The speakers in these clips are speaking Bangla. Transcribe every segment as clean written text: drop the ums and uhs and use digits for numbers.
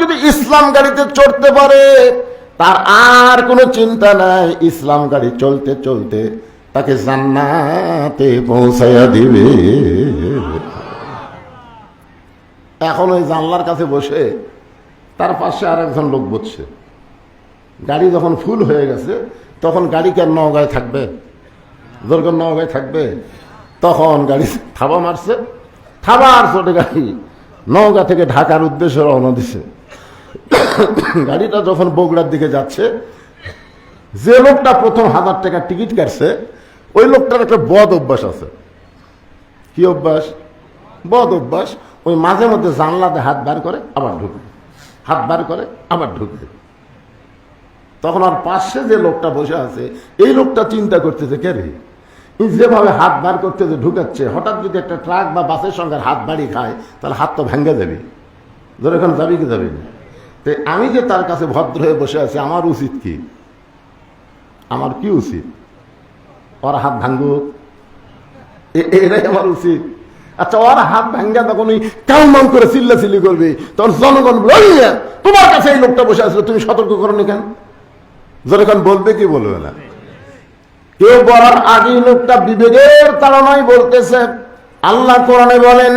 যদি ইসলাম গাড়িতে চড়তে পারে তার আর কোনো চিন্তা নাই, ইসলাম গাড়ি চলতে চলতে তাকে জান্নাতে পৌঁছাইয়া দিবে। এখন ওই জানলার কাছে বসে তার পাশে আর একজন লোক বসছে। গাড়ি যখন ফুল হয়ে গেছে তখন গাড়ি কি আর নওগাঁয় থাকবে? যখন নওগাঁয় থাকবে তখন গাড়ি থাবা মারছে, থাবার ছোট গাড়ি নওগাঁ থেকে ঢাকার উদ্দেশ্যে রওনা দিছে। গাড়িটা যখন বগুড়ার দিকে যাচ্ছে, যে লোকটা প্রথম 1000 টাকার টিকিট কাটছে ওই লোকটার একটা বদ অভ্যাস আছে। কি অভ্যাস? বদ অভ্যাস। ওই মাঝে মধ্যে জানলাতে হাত বার করে আবার ঢুকবে, হাত বার করে আবার ঢুকবে। তখন আর পাশে যে লোকটা বসে আছে এই লোকটা চিন্তা করতেছে, কে রে যেভাবে হাত বার করতেছে ঢুকাচ্ছে, হঠাৎ যদি একটা ট্রাক বা বাসের সঙ্গে হাত বাড়ি খায় তাহলে হাত তো ভেঙে যাবে, ধরে এখন যাবি কি যাবি না। তো আমি যে তার কাছে ভদ্র হয়ে বসে আছি, আমার উচিত কি? আমার কি উচিত? ওর হাত ভাঙ্গুক, এটাই আমার উচিত। আচ্ছা, ওর হাত ভাঙ্গা তখন ওই কাউমান করে চিল্লাচিল্লি করবে, তখন জনগণ বলবে তোমার কাছে এই লোকটা বসে আসলে তুমি সতর্ক করো নি কেন? যখন বলবে কি বলবে না? কেউ বলার আগেই লোকটা বিবেকের তাড়নায় বলতেছে। আল্লাহ কোরআনে বলেন,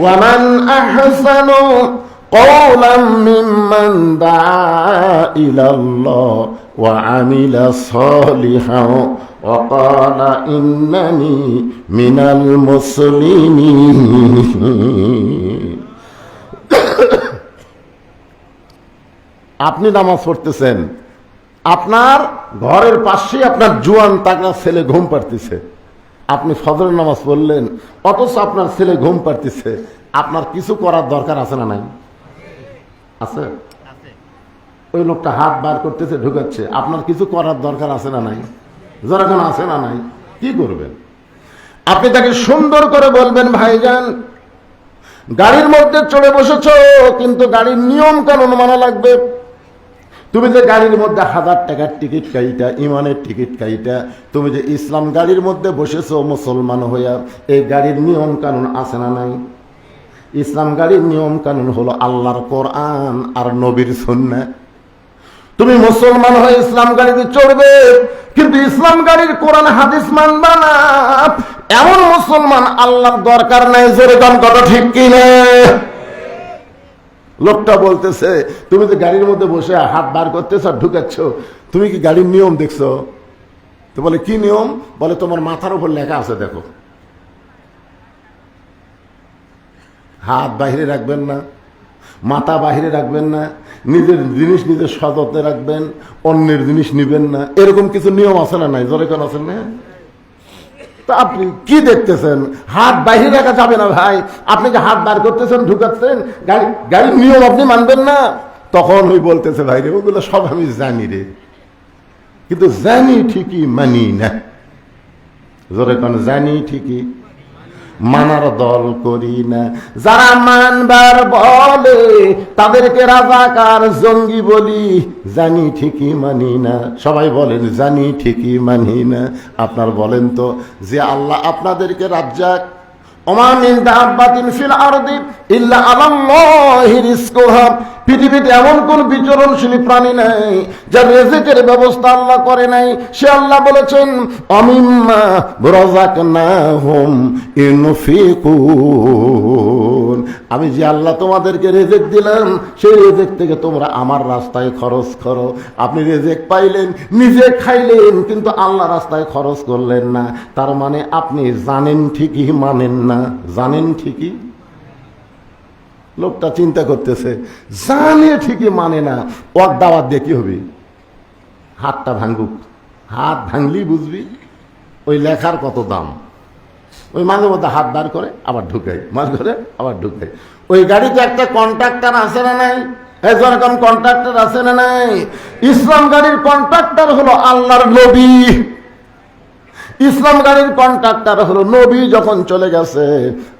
ওয়ামান আহসানু কওলাম মিম্মান দাআ ইলাল্লাহ ওয়া আমিলা সালিহান ওয়া ক্বালা ইন্নানি মিনাল মুসলিমিন। আপনি নামাজ পড়তেছেন, আপনার ঘরের পাশে আপনার জোয়ান তাগড়া ছেলে ঘুম পাড়তেছে, আপনি ফজরের নামাজ পড়লেন, অথচ আপনার ছেলে ঘুম পাড়তেছে, আপনার কিছু করার দরকার আছে না নাই? আছে। ওই লোকটা হাত বার করতেছে, ঢুকাচ্ছে, আপনার কিছু করার দরকার আছে না নাই? যখন আছে না নাই, কি করবেন? আপনি তাকে সুন্দর করে বলবেন, ভাইজান গাড়ির মধ্যে চড়ে বসেছ, কিন্তু গাড়ির নিয়ম কানুন মানা লাগবে। তুমি যে গাড়ির মধ্যে 1000 টাকার টিকিট কাইটা, ইমানের টিকিট কাইটা, তুমি যে ইসলাম গাড়ির মধ্যে বসেছো মুসলমান হইয়া, এই গাড়ির নিয়ম কানুন আছে না নাই? ইসলাম গাড়ির নিয়ম কানুন হলো আল্লাহর কোরআন আর নবীর সুন্নাহ। তুমি মুসলমান হয়ে ইসলাম গাড়িতে চড়বে, কিন্তু ইসলাম গাড়ির কোরআন হাদিস মানবা না, এমন মুসলমান আল্লাহর দরকার নাই। জোরে কোন কথা ঠিক কি না? লোকটা বলতেছে, তুমি যে গাড়ির মধ্যে বসে হাত বার করতেছ আর ঢুকাচ্ছ, তুমি কি গাড়ির নিয়ম দেখছো? তো বলে কি নিয়ম? বলে তোমার মাথার উপর লেখা আছে, দেখো। হাত বাহিরে রাখবেন না, মাথা বাহিরে রাখবেন না, নিজের জিনিস নিজের সযত্নে রাখবেন, অন্যের জিনিস নিবেন না, এরকম কিছু নিয়ম আছে না নাই? জোরে কেন আছেন না? তা আপনি কি দেখতেছেন? হাত বাহিরে রাখা যাবে না ভাই, আপনি যে হাত বার করতেছেন ঢুকাচ্ছেন, গাড়ির নিয়ম আপনি মানবেন না। তখন ওই বলতেছে, ভাই রে ওগুলো সব আমি জানি রে, কিন্তু জানি ঠিকই মানি না। জোরে কোন জানি ঠিকই মানার দল করি না। যারা মানবার বলে তাদেরকে রাজাকার জঙ্গি বলি, জানি ঠিকই মানি না। সবাই বলেন জানি ঠিকই মানি না। আপনার বলেন তো যে আল্লাহ আপনাদেরকে রাজ্জাক, ওমা মিন দাব্বাতিন ফিল আরদি ইল্লা আলাল্লাহি রিজকুহা, পৃথিবীতে এমন কোন বিচরণশীল প্রাণী নাই যার রিজিকের ব্যবস্থা আল্লাহ করে নাই। সে আল্লাহ বলেছেন, আমিম্মা রাযাকনাহুম ইউনফিকুন, আমি যে আল্লাহ তোমাদেরকে রিজিক দিলাম সেই রিজিক থেকে তোমরা আমার রাস্তায় খরচ করো। আপনি রিজিক পাইলেন, নিজে খাইলেন, কিন্তু আল্লাহ রাস্তায় খরচ করলেন না। তার মানে আপনি জানেন ঠিকই মানেন না। জানেন ঠিকই। লোকটা চিন্তা করতেছে, জানে ঠিকই মানে না, ওর দাওয়াত দিয়ে কি হবে? হাতটা ভাঙ্গুক, হাত ভাঙলি বুঝবি ওই লেখার কত দাম। ওই মাঝে মধ্যে হাত বার করে আবার ঢুকাই, মাঝ করে আবার ঢুকাই। ওই গাড়িতে একটা কন্ট্রাক্টর আছে না নাই? যখন কন্ট্রাক্টর আছে না নাই? ইসলাম গাড়ির কন্ট্রাক্টর হলো আল্লাহর নবী। ইসলাম গাড়ির কন্ট্রাক্টর হলো নবী। যখন চলে গেছে,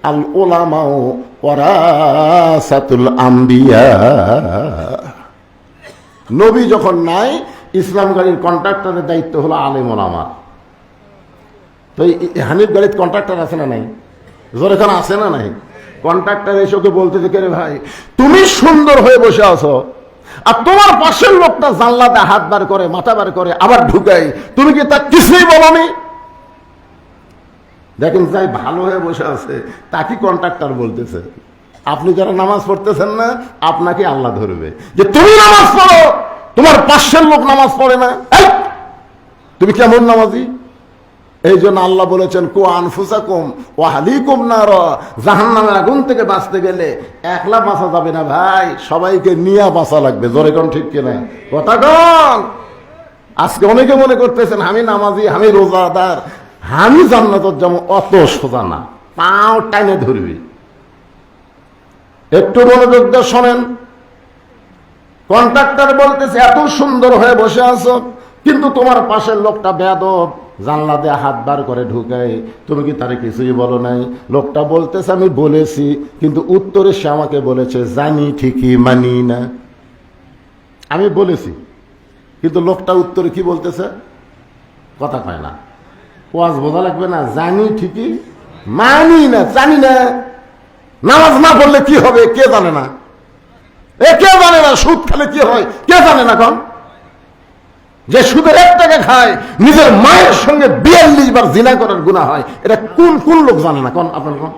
আল উলামাউ ওয়ারাসাতুল আম্বিয়া, নবী যখন নাই, ইসলাম গাড়ির কন্ট্রাক্টরের দায়িত্ব হলো আলেম ওলামা। তো এই হানিফ গাড়ির কন্ট্রাক্টর আছে না নাই? জোরে খান আছে না নাই? কন্ট্রাক্টর এসে ওকে বলতেছে, কে রে ভাই, তুমি সুন্দর হয়ে বসে আছো আর তোমার পাশের লোকটা জানলাতে হাত বার করে, মাথা বার করে, আবার ঢুকাই, তুমি কি তা কিছুই বলনি? দেখেন, যাই ভালো হয়ে বসে আছে তাকে কন্ট্রাক্টর বলতেছে। আপনি যারা নামাজ পড়তেছেন না, আপনাকে আল্লাহ ধরবে যে তুমি নামাজ পড়ো, তোমার পাশের লোক নামাজ পড়ে না, এই তুমি কেমন নামাজি? এই জন্য আল্লাহ বলেছেন, কু আনফুসাকুম ওয়া আহলিকুম নার, জাহান্নামের আগুন থেকে বাঁচতে গেলে একলা বাঁচা যাবে না ভাই, সবাইকে নিয়ে বাঁচা লাগবে। জোরে কোন ঠিক কিনা কথা কোন? আজকে অনেকে মনে করতেছেন আমি নামাজি, আমি রোজাদার, আমি জান্নাতের যেমন, অত সোজা না, পাও টাইনে ধরবি। একটু মনোযোগ দিয়ে শোনেন। কন্ট্রাক্টর বলতেছে, এত সুন্দর হয়ে বসে আছো কিন্তু তোমার পাশের লোকটা বেয়াদব, জানলা দিয়ে হাত বার করে ঢুকায়, তুমি কি তারে কিছুই বলো নাই? লোকটা বলতেছে, আমি বলেছি, কিন্তু উত্তরে সে আমাকে বলেছে জানি ঠিকই মানি না। আমি বলেছি, কিন্তু লোকটা উত্তরে কি বলতেছে? কথা কয় না। ওয়াজ বোঝা লাগবে না? জানি ঠিকই মানি না, জানি না। নামাজ না পড়লে কি হবে কে জানে না? কে জানে না সুদ খেলে কি হয় কে জানে না? কোন যে সুদের 1 টাকা খায়, নিজের মায়ের সঙ্গে 42 বার জিনা করার গুনাহ হয়, এটা কোন কোন লোক জানে না? কোন আপনার কোন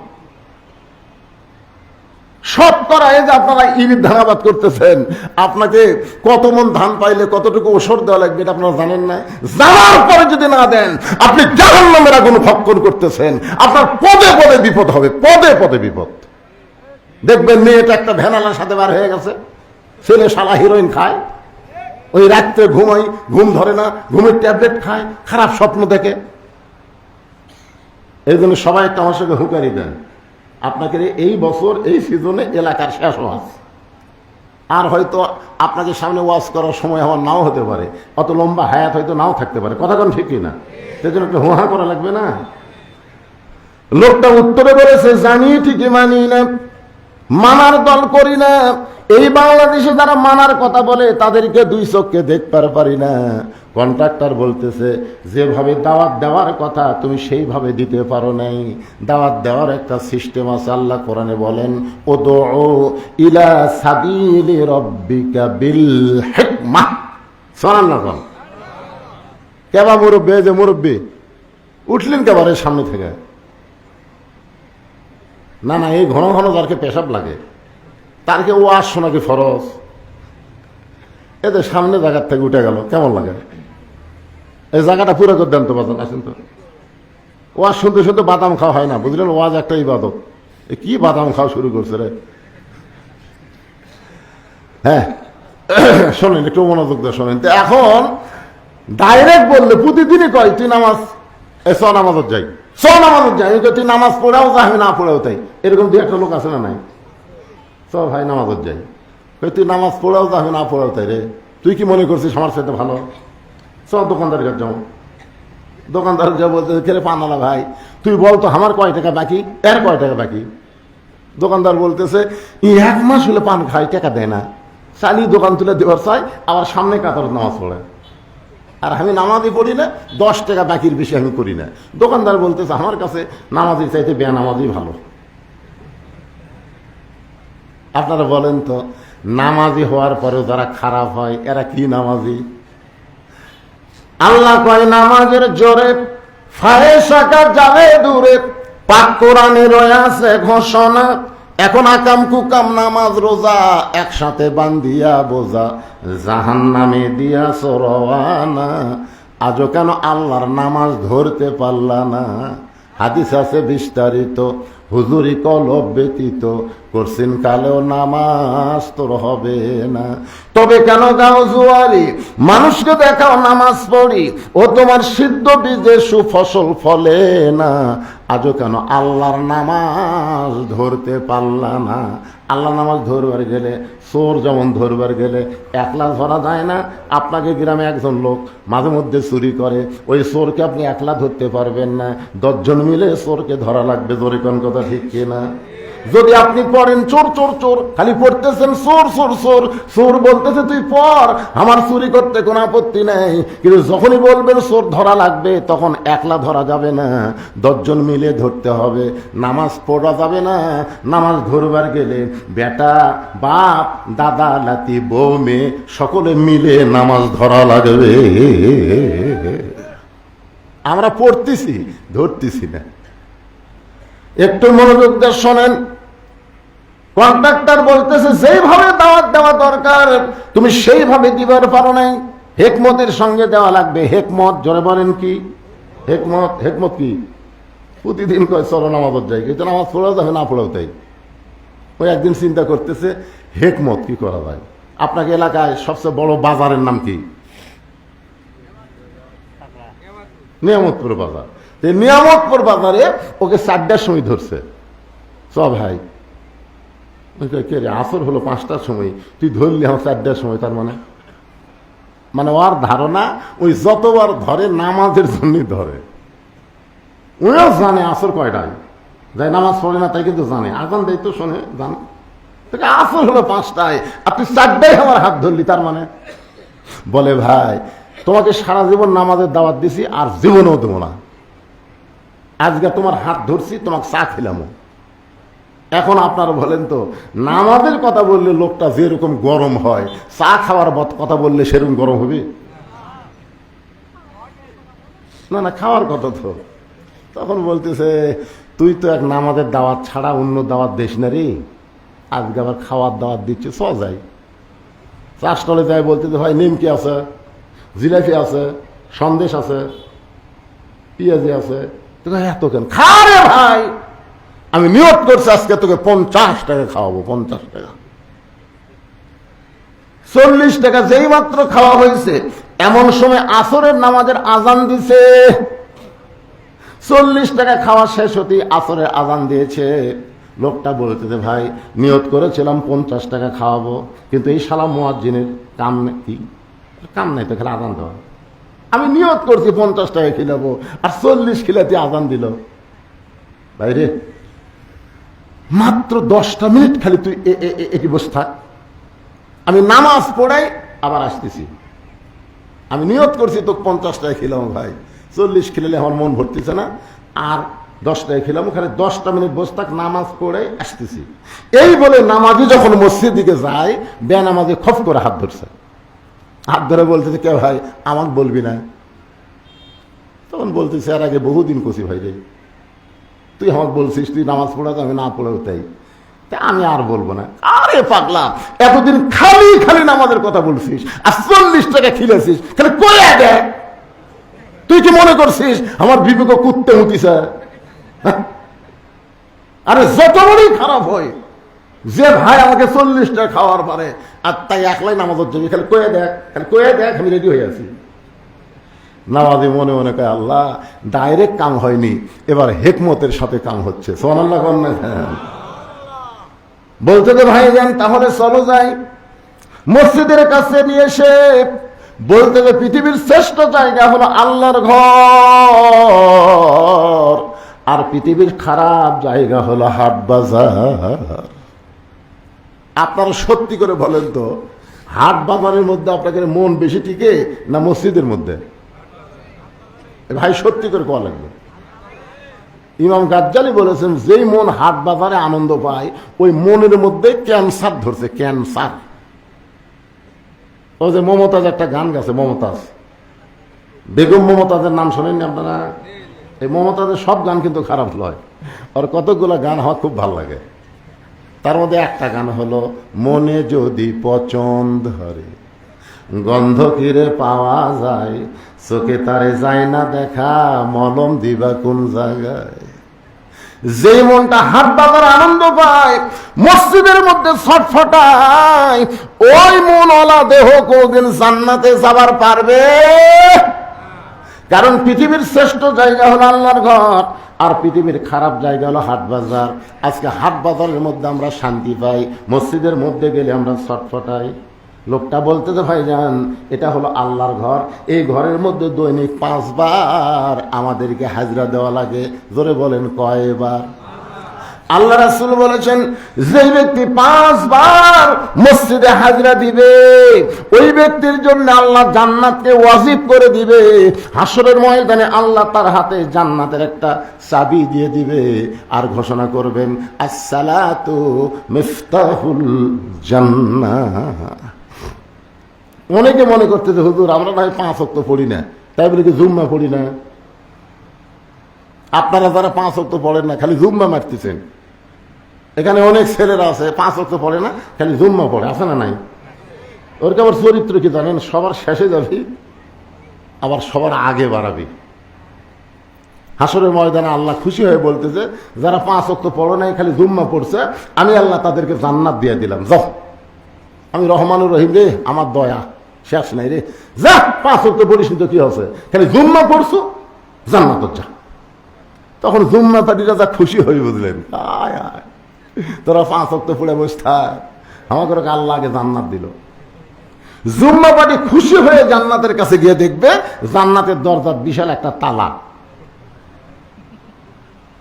সব করা? এই যে আপনারা ইরির ধানাবাদ করতেছেন, আপনাকে কত মন ধান পাইলে কতটুকু ওষুধ দেওয়া লাগবে এটা আপনারা জানেন না। জানার পরে যদি না দেন, আপনি জাহান্নামের আগুন ভক্ষণ করতেছেন। আপনার পদে পদে বিপদ হবে, পদে পদে বিপদ। দেখবেন মেয়েটা একটা ভ্যানালার সাথে বার হয়ে গেছে, ছেলে শালা হিরোইন খায়, ওই রাত্রে ঘুমাই, ঘুম ধরে না, ঘুমের ট্যাবলেট খায়, খারাপ স্বপ্ন দেখে। এই জন্য সবাই একটা আমার সঙ্গে হুঁকারি দেন, আপনাকে এই বছর এই সিজনে এলাকার শেষ ওয়াজ, আর হয়তো আপনাকে সামনে ওয়াজ করার সময় আমার নাও হতে পারে, অত লম্বা হায়াত হয়তো নাও থাকতে পারে। কথা কোন ঠিক না? সেই জন্য একটা হুহা করা লাগবে না? লোকটা উত্তরে বলেছে, জানি ঠিকই মানি না, মানার দল করি না। এই বাংলাদেশে যারা মানার কথা বলে তাদেরকে 2 চোখকে দেখতে পারি না। কন্ট্রাক্টর বলতেছে, যেভাবে দাওয়াত দেওয়ার কথা তুমি সেইভাবে দিতে পারো নাই। দাওয়াত দেওয়ার একটা সিস্টেম আছে, আল্লাহ কোরআনে বলেন, উদউ ইলা সাবিলি রাব্বিকা বিল হিকমাহ। সুবহানাল্লাহ। কেবা মুরব্বী, যে মুরব্বী উঠলেন কেবারে সামনে থেকে? না না, এই ঘন ঘন যারকে পেশাব লাগে তারকে ওয়াজ শোনা কি ফরজ? এদের সামনে জায়গার থেকে উঠে গেল, কেমন লাগে? এই জায়গাটা পুরো করে দেন তো, বাজান আসেন তো। ওয়াজ শুনতে শুনতে বাদাম খাওয়া হয় না, বুঝলেন? ওয়াজ একটা ইবাদত। কি বাদাম খাওয়া শুরু করছে রে? হ্যাঁ, শোনেন, একটু মনোযোগ দিয়ে শোনেন। তো এখন ডাইরেক্ট বললে প্রতিদিনই কয়, তুই নামাজ নামাজত যাই, নামাজত যাই, তুই নামাজ পড়াও যা, আমি না পড়াও তাই। এরকম 2-1টা লোক আছে না নাই? ভাই নামাজত যাই, তুই নামাজ পড়াও যা, আমি না পড়াও তাই রে। তুই কি মনে করছিস আমার সাথে ভালো? দোকানদার কাছে যাও, দোকানদার যা বলতে, কে পানালা ভাই তুই বল তো আমার কয় টাকা বাকি, এর কয় টাকা বাকি? দোকানদার বলতেছে, 1 মাস হলে পান খাই, টাকা দেয় না, চালিয়ে দোকান তুলে দেওয়ার চাই, আবার সামনে কাতার নামাজ পড়ে, আর আমি নামাজই পড়ি না, 10 টাকা বাকির বেশি আমি করি না। দোকানদার বলতেছে, আমার কাছে নামাজি চাইতে বেনামাজি ভালো। আপনারা বলেন তো, নামাজি হওয়ার পরেও যারা খারাপ হয় এরা কি নামাজি? আল্লাহ কয়, নামাজের জোরে ফারেশাকা যাবে দূরে, পাক কোরআনে রয়েছে ঘোষণা। এখন আকাম কুকাম নামাজ রোজা একসাথে বান্ধিয়া বোঝা, জাহান্নামে দিয়াছ রওয়ানা। আজও কেন আল্লাহর নামাজ ধরতে পারলা না? হাদিস আছে বিস্তারিত, হুজুরি কলব ব্যতীত করছেন কালেও নামাজ তোর হবে না। তবে কেন গাও জুয়ারি, মানুষকে দেখাও নামাজ পড়ি, ও তোমার সিদ্ধ বীজে সুফসল ফলে না। আজও কেন আল্লাহর নামাজ ধরতে পারলা না? আল্লাহ নামাজ ধরবার গেলে, চোর যেমন ধরবার গেলে একলা ধরা যায় না। আপনাকে গ্রামে একজন লোক মাঝে মধ্যে চুরি করে, ওই চোরকে আপনি একলা ধরতে পারবেন না, 10 জন মিলে চোরকে ধরা লাগবে। জোরে কোন কথা ঠিক কিনা? যদি আপনি পড়েন চোর চোর চোর, খালি পড়তেছেন চোর চোর চোর, চোর বলতেছে তুই পড়, আমার চুরি করতে কোনো আপত্তি নেই, কিন্তু যখনই বলবেন চোর ধরা লাগবে তখন একলা ধরা যাবে না, 10 জন মিলে ধরতে হবে। নামাজ পড়া যাবে না, নামাজ ধরবার গেলে বেটা বাপ দাদা লাতি বউ মেয়ে সকলে মিলে নামাজ ধরা লাগবে। আমরা পড়তেছি, ধরতেছি না। একটু মনোযোগ দিয়ে শোনেন। কন্ট্রাক্টর বলতেছে যেইভাবে দাওয়াত দেওয়া দরকার তুমি সেইভাবে দিবার পারো নাই, হেকমতের সঙ্গে দেওয়া লাগবে। হেকমত জোরে বলেন কি? হেকমত। হেকমত কি? প্রতিদিন কয় চলো নামাজত যাই, কিন্তু নামাজ পড়াও যাবে না পড়াও তাই। ওই একদিন চিন্তা করতেছে হেকমত কি করা যায়। আপনাকে এলাকায় সবচেয়ে বড় বাজারের নাম কি? নিয়ামতপুর বাজার। নিয়ামতপুর বাজারে ওকে 4টার সময় ধরছে। চ ভাই, কে রে, আসর হলো 5টার সময়, তুই ধরলি আমার 4টার সময়। তার মানে ওর ধারণা ওই যতবার ধরে নামাজের জন্যই ধরে। ওও জানে আসর কয়টায়, যাই নামাজ পড়ে না তাই কিন্তু জানে, আজান দেয় তো শোনে, জানে আসর হলো 5টায়, আপনি 4টায় আমার হাত ধরলি। তার মানে বলে ভাই তোমাকে সারা জীবন নামাজের দাওয়াত দিছি, আর জীবনেও দেবো না। আজকে তোমার হাত ধরছি, তোমাকে চা খেলামো। এখন আপনারা বলেন তো, নামাজের কথা বললে লোকটা যেরকম গরম হয়, চা খাওয়ার কথা বললে সেরকম গরম হবে না? না, খাওয়ার কথা তো। তখন বলতেছে তুই তো এক নামাজের দাওয়াত ছাড়া অন্য দাওয়াত দিস না রে, আজকে আবার খাওয়ার দাওয়াত দিচ্ছে, চ যাই। চা স্টলে যাই, বলতেছে ভাই নিমকি আছে, জিলাপি আছে, সন্দেশ আছে, পেঁয়াজি আছে। এত কেন? খা রে ভাই, আমি নিয়ত করছি আজকে তোকে 50 টাকা খাওয়াবো। 50 টাকা। 40 টাকা যেই মাত্র খাওয়া হয়েছে, এমন সময় আসরের নামাজের আজান দিছে। 40 টাকা খাওয়া শেষ হতেই আসরের আজান দিয়েছে। লোকটা বলতেছে ভাই নিয়ত করেছিলাম 50 টাকা খাওয়াবো, কিন্তু এই শালা মুয়াজ্জিনের কাম কি? কাম নাই তো, খালি আজান দেওয়া। আমি নিয়ত করছি 50 টাকা খিলাবো, আর 40 খিলাতে আজান দিল। ভাইরে মাত্র 10টা মিনিট খালি তুই এটি বসে থাক, আমি নামাজ পড়াই আবার আসতেছি। আমি নিয়ত করছি তোকে 50 টাকা খিলাম ভাই, 40 খিলালে আমার মন ভরতেছে না, আর 10 টাকা খিলাম, খালি 10টা মিনিট বসে থাক, নামাজ পড়াই আসতেছি। এই বলে নামাজি যখন মসজিদ দিকে যায়, বেনামাজি খপ করে হাত ধরছে। হাত ধরে বলতেছে কে ভাই, আমাকে বলবি না? তখন বলতেছে আর আগে বহুদিন কষি ভাই রে, তুই আমাকে বলছিস তুই নামাজ পড়াতে, আমি না পড়েও তাই, আমি আর বলবো না। আরে পাগলা, এতদিন খালি খালি নামাজের কথা বলছিস, আর 40 টাকা খিলেছিস, খালি করে দেখ। তুই কি মনে করছিস আমার বিবেক কুত্তে মুতিছে? আরে যত বড়ই খারাপ হয়, যে ভাই আমাকে 40 টাকা খাওয়ার পারে, আর তাই একলাই নামাজের জন্য খালি কয়ে দেখ, খালি কয়ে দেখ, আমি রেডি হয়ে আছি। নামাজি মনে মনে কয় আল্লাহ, ডাইরেক্ট কাম হয়নি, এবার হেকমতের সাথে কাম হচ্ছে। সুবহানাল্লাহ। বলতে তো ভাই যান তাহলে চলো যাই। মসজিদের কাছে নিয়ে এসে বলতে যে পৃথিবীর শ্রেষ্ঠ জায়গা হলো আল্লাহর ঘর, আর পৃথিবীর খারাপ জায়গা হলো হাট বাজার। আপনারা সত্যি করে বলেন তো, হাট বাজারের মধ্যে আপনাদের মন বেশি টিকে না মসজিদের মধ্যে? ভাই সত্যি করে কোয়া লাগবে। ইমাম গাজ্জালি বলেছেন যেই মন হাট বাজারে আনন্দ পায়, ওই মনের মধ্যে ক্যান্সার ধরছে, ক্যান্সার। ও যে মমতাজ একটা গান গাছে, মমতাজ, বেগম মমতাজের নাম শোনেননি আপনারা? এই মমতাজের সব গান কিন্তু খারাপ নয়, আর কতগুলো গান আমার খুব ভালো লাগে। তার মধ্যে একটা গান হলো মনে যদি পছন্দ ধরে, গন্ধ কিরে পাওয়া যায়, চোখে তারে যায় না দেখা, মলম দিবা কোন জায়গায়। যে মনটা হাট বাজার আনন্দ পায়, মসজিদের মধ্যে ছটফটায়, ওই মনওয়ালা দেহ কোনদিন জান্নাতে যাবার পারবে? কারণ পৃথিবীর শ্রেষ্ঠ জায়গা হলো আল্লাহর ঘর, আর পৃথিবীর খারাপ জায়গা হলো হাট বাজার। আজকে হাট বাজারের মধ্যে আমরা শান্তি পাই, মসজিদের মধ্যে গেলে আমরা ছটফটাই। লোকটা বলতে তো ভাইজান এটা হলো আল্লাহর ঘর, এই ঘরের মধ্যে দৈনিক 5 বার আমাদেরকে হাজরা দেওয়া লাগে। জোরে বলেন কয়বার? আল্লাহ রাসূল বলেছেন, যে ব্যক্তি 5 বার মসজিদে হাজরা দিবে ওই ব্যক্তির জন্য আল্লাহ জান্নাতকে ওয়াজিব করে দিবে। হাসরের ময়দানে আল্লাহ তার হাতে জান্নাতের একটা চাবি দিয়ে দিবে আর ঘোষণা করবেন, আসসালাতু মিফতাহুল জান্নাহ। অনেকে মনে করতে যে হুজুর আমরা না 5 ওয়াক্ত পড়ি না, তাই বলে কি জুম্মা পড়ি না? আপনারা যারা 5 ওয়াক্ত পড়েন না, খালি জুম্মা মারতেছেন। এখানে অনেক ছেলেরা আছে 5 ওয়াক্ত পড়ে না, খালি জুম্মা পড়ে, আছে না নাই? ওর আবার চরিত্র কি জানেন? সবার শেষে যাবি, আবার সবার আগে বাড়াবি। হাসরের ময়দানে আল্লাহ খুশি হয়ে বলতেছে, যারা 5 ওয়াক্ত পড়ে নাই, খালি জুম্মা পড়ছে, আমি আল্লাহ তাদেরকে জান্নাত দিয়ে দিলাম। যাও, আমি রহমানুর রহিম রে, আমার দয়া শেষ নাই রে, যা 5 ওয়াক্ত পড়িস তো কি হচ্ছে, খালি জুম্মা পড়ছো, জান্নাত যা। তখন জুম্মা পাটিরা যা খুশি হয়ে বুঝলেন, আয় আয় তোরা 5 ওয়াক্ত পড়ে বসে থাক, আমাকে আল্লাহ আগে জান্নাত দিল। জুম্মা পাটি খুশি হয়ে জান্নাতের কাছে গিয়ে দেখবে জান্নাতের দরজার বিশাল একটা তালা।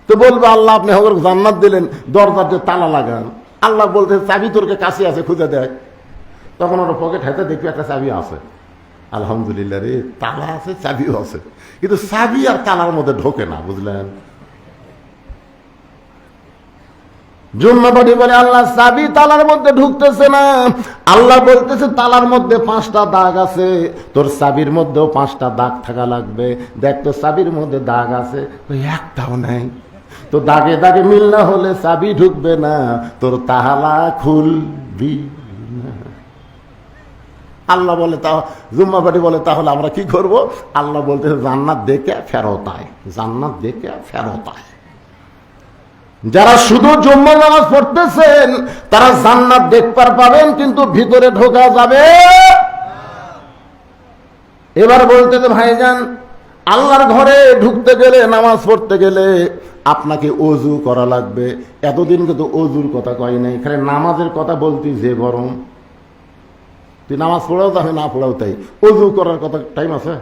তো বলবে, আল্লাহ আপনি আমাকে জান্নাত দিলেন, দরজার যে তালা লাগান। আল্লাহ বলতে, চাবি তোর কাছে আছে, খুঁজে দেখ। তখন ওরা পকেট হাতে দেখবে একটা চাবি আছে। আলহামদুলিল্লাহ রে, তালা আছে, চাবিও আছে, কিন্তু চাবি আর তালার মধ্যে ঢোকে না, বুঝলেন? জুম্মাবাড়ি বলে, আল্লাহ চাবি তালার মধ্যে ঢুকতেছে না। আল্লাহ বলতেছে, তালার মধ্যে 5টা দাগ আছে, তোর চাবির মধ্যেও 5টা দাগ থাকা লাগবে। দেখ তো চাবির মধ্যে দাগ আছে, একটাও নাই। তো দাগে দাগে মিল না হলে চাবি ঢুকবে না, তোর তালা খুলবি না। আল্লাহ বলে, তা জুম্মাবাড়ি বলে, তাহলে আমরা কি করব? আল্লাহ বলতেছে, জান্নাত দেখে ফেরত আয়, জান্নাত দেখে ফেরত আয়। যারা শুধু জুম্মা নামাজ পড়তেছেন তারা জান্নাত দেখবার পাবেন, কিন্তু ভিতরে ঢোকা যাবে। এবার বলতেছে, ভাইজান আল্লাহর ঘরে ঢুকতে গেলে, নামাজ পড়তে গেলে আপনাকে ওযু করা লাগবে। এতদিন কিন্তু ওযুর কথা কয় নাই, খালি নামাজের কথা বলতি, যে গরম, তুই নামাজ পড়াও তাই না পড়াও তাই, ওযু করার কথা টাইম আছে?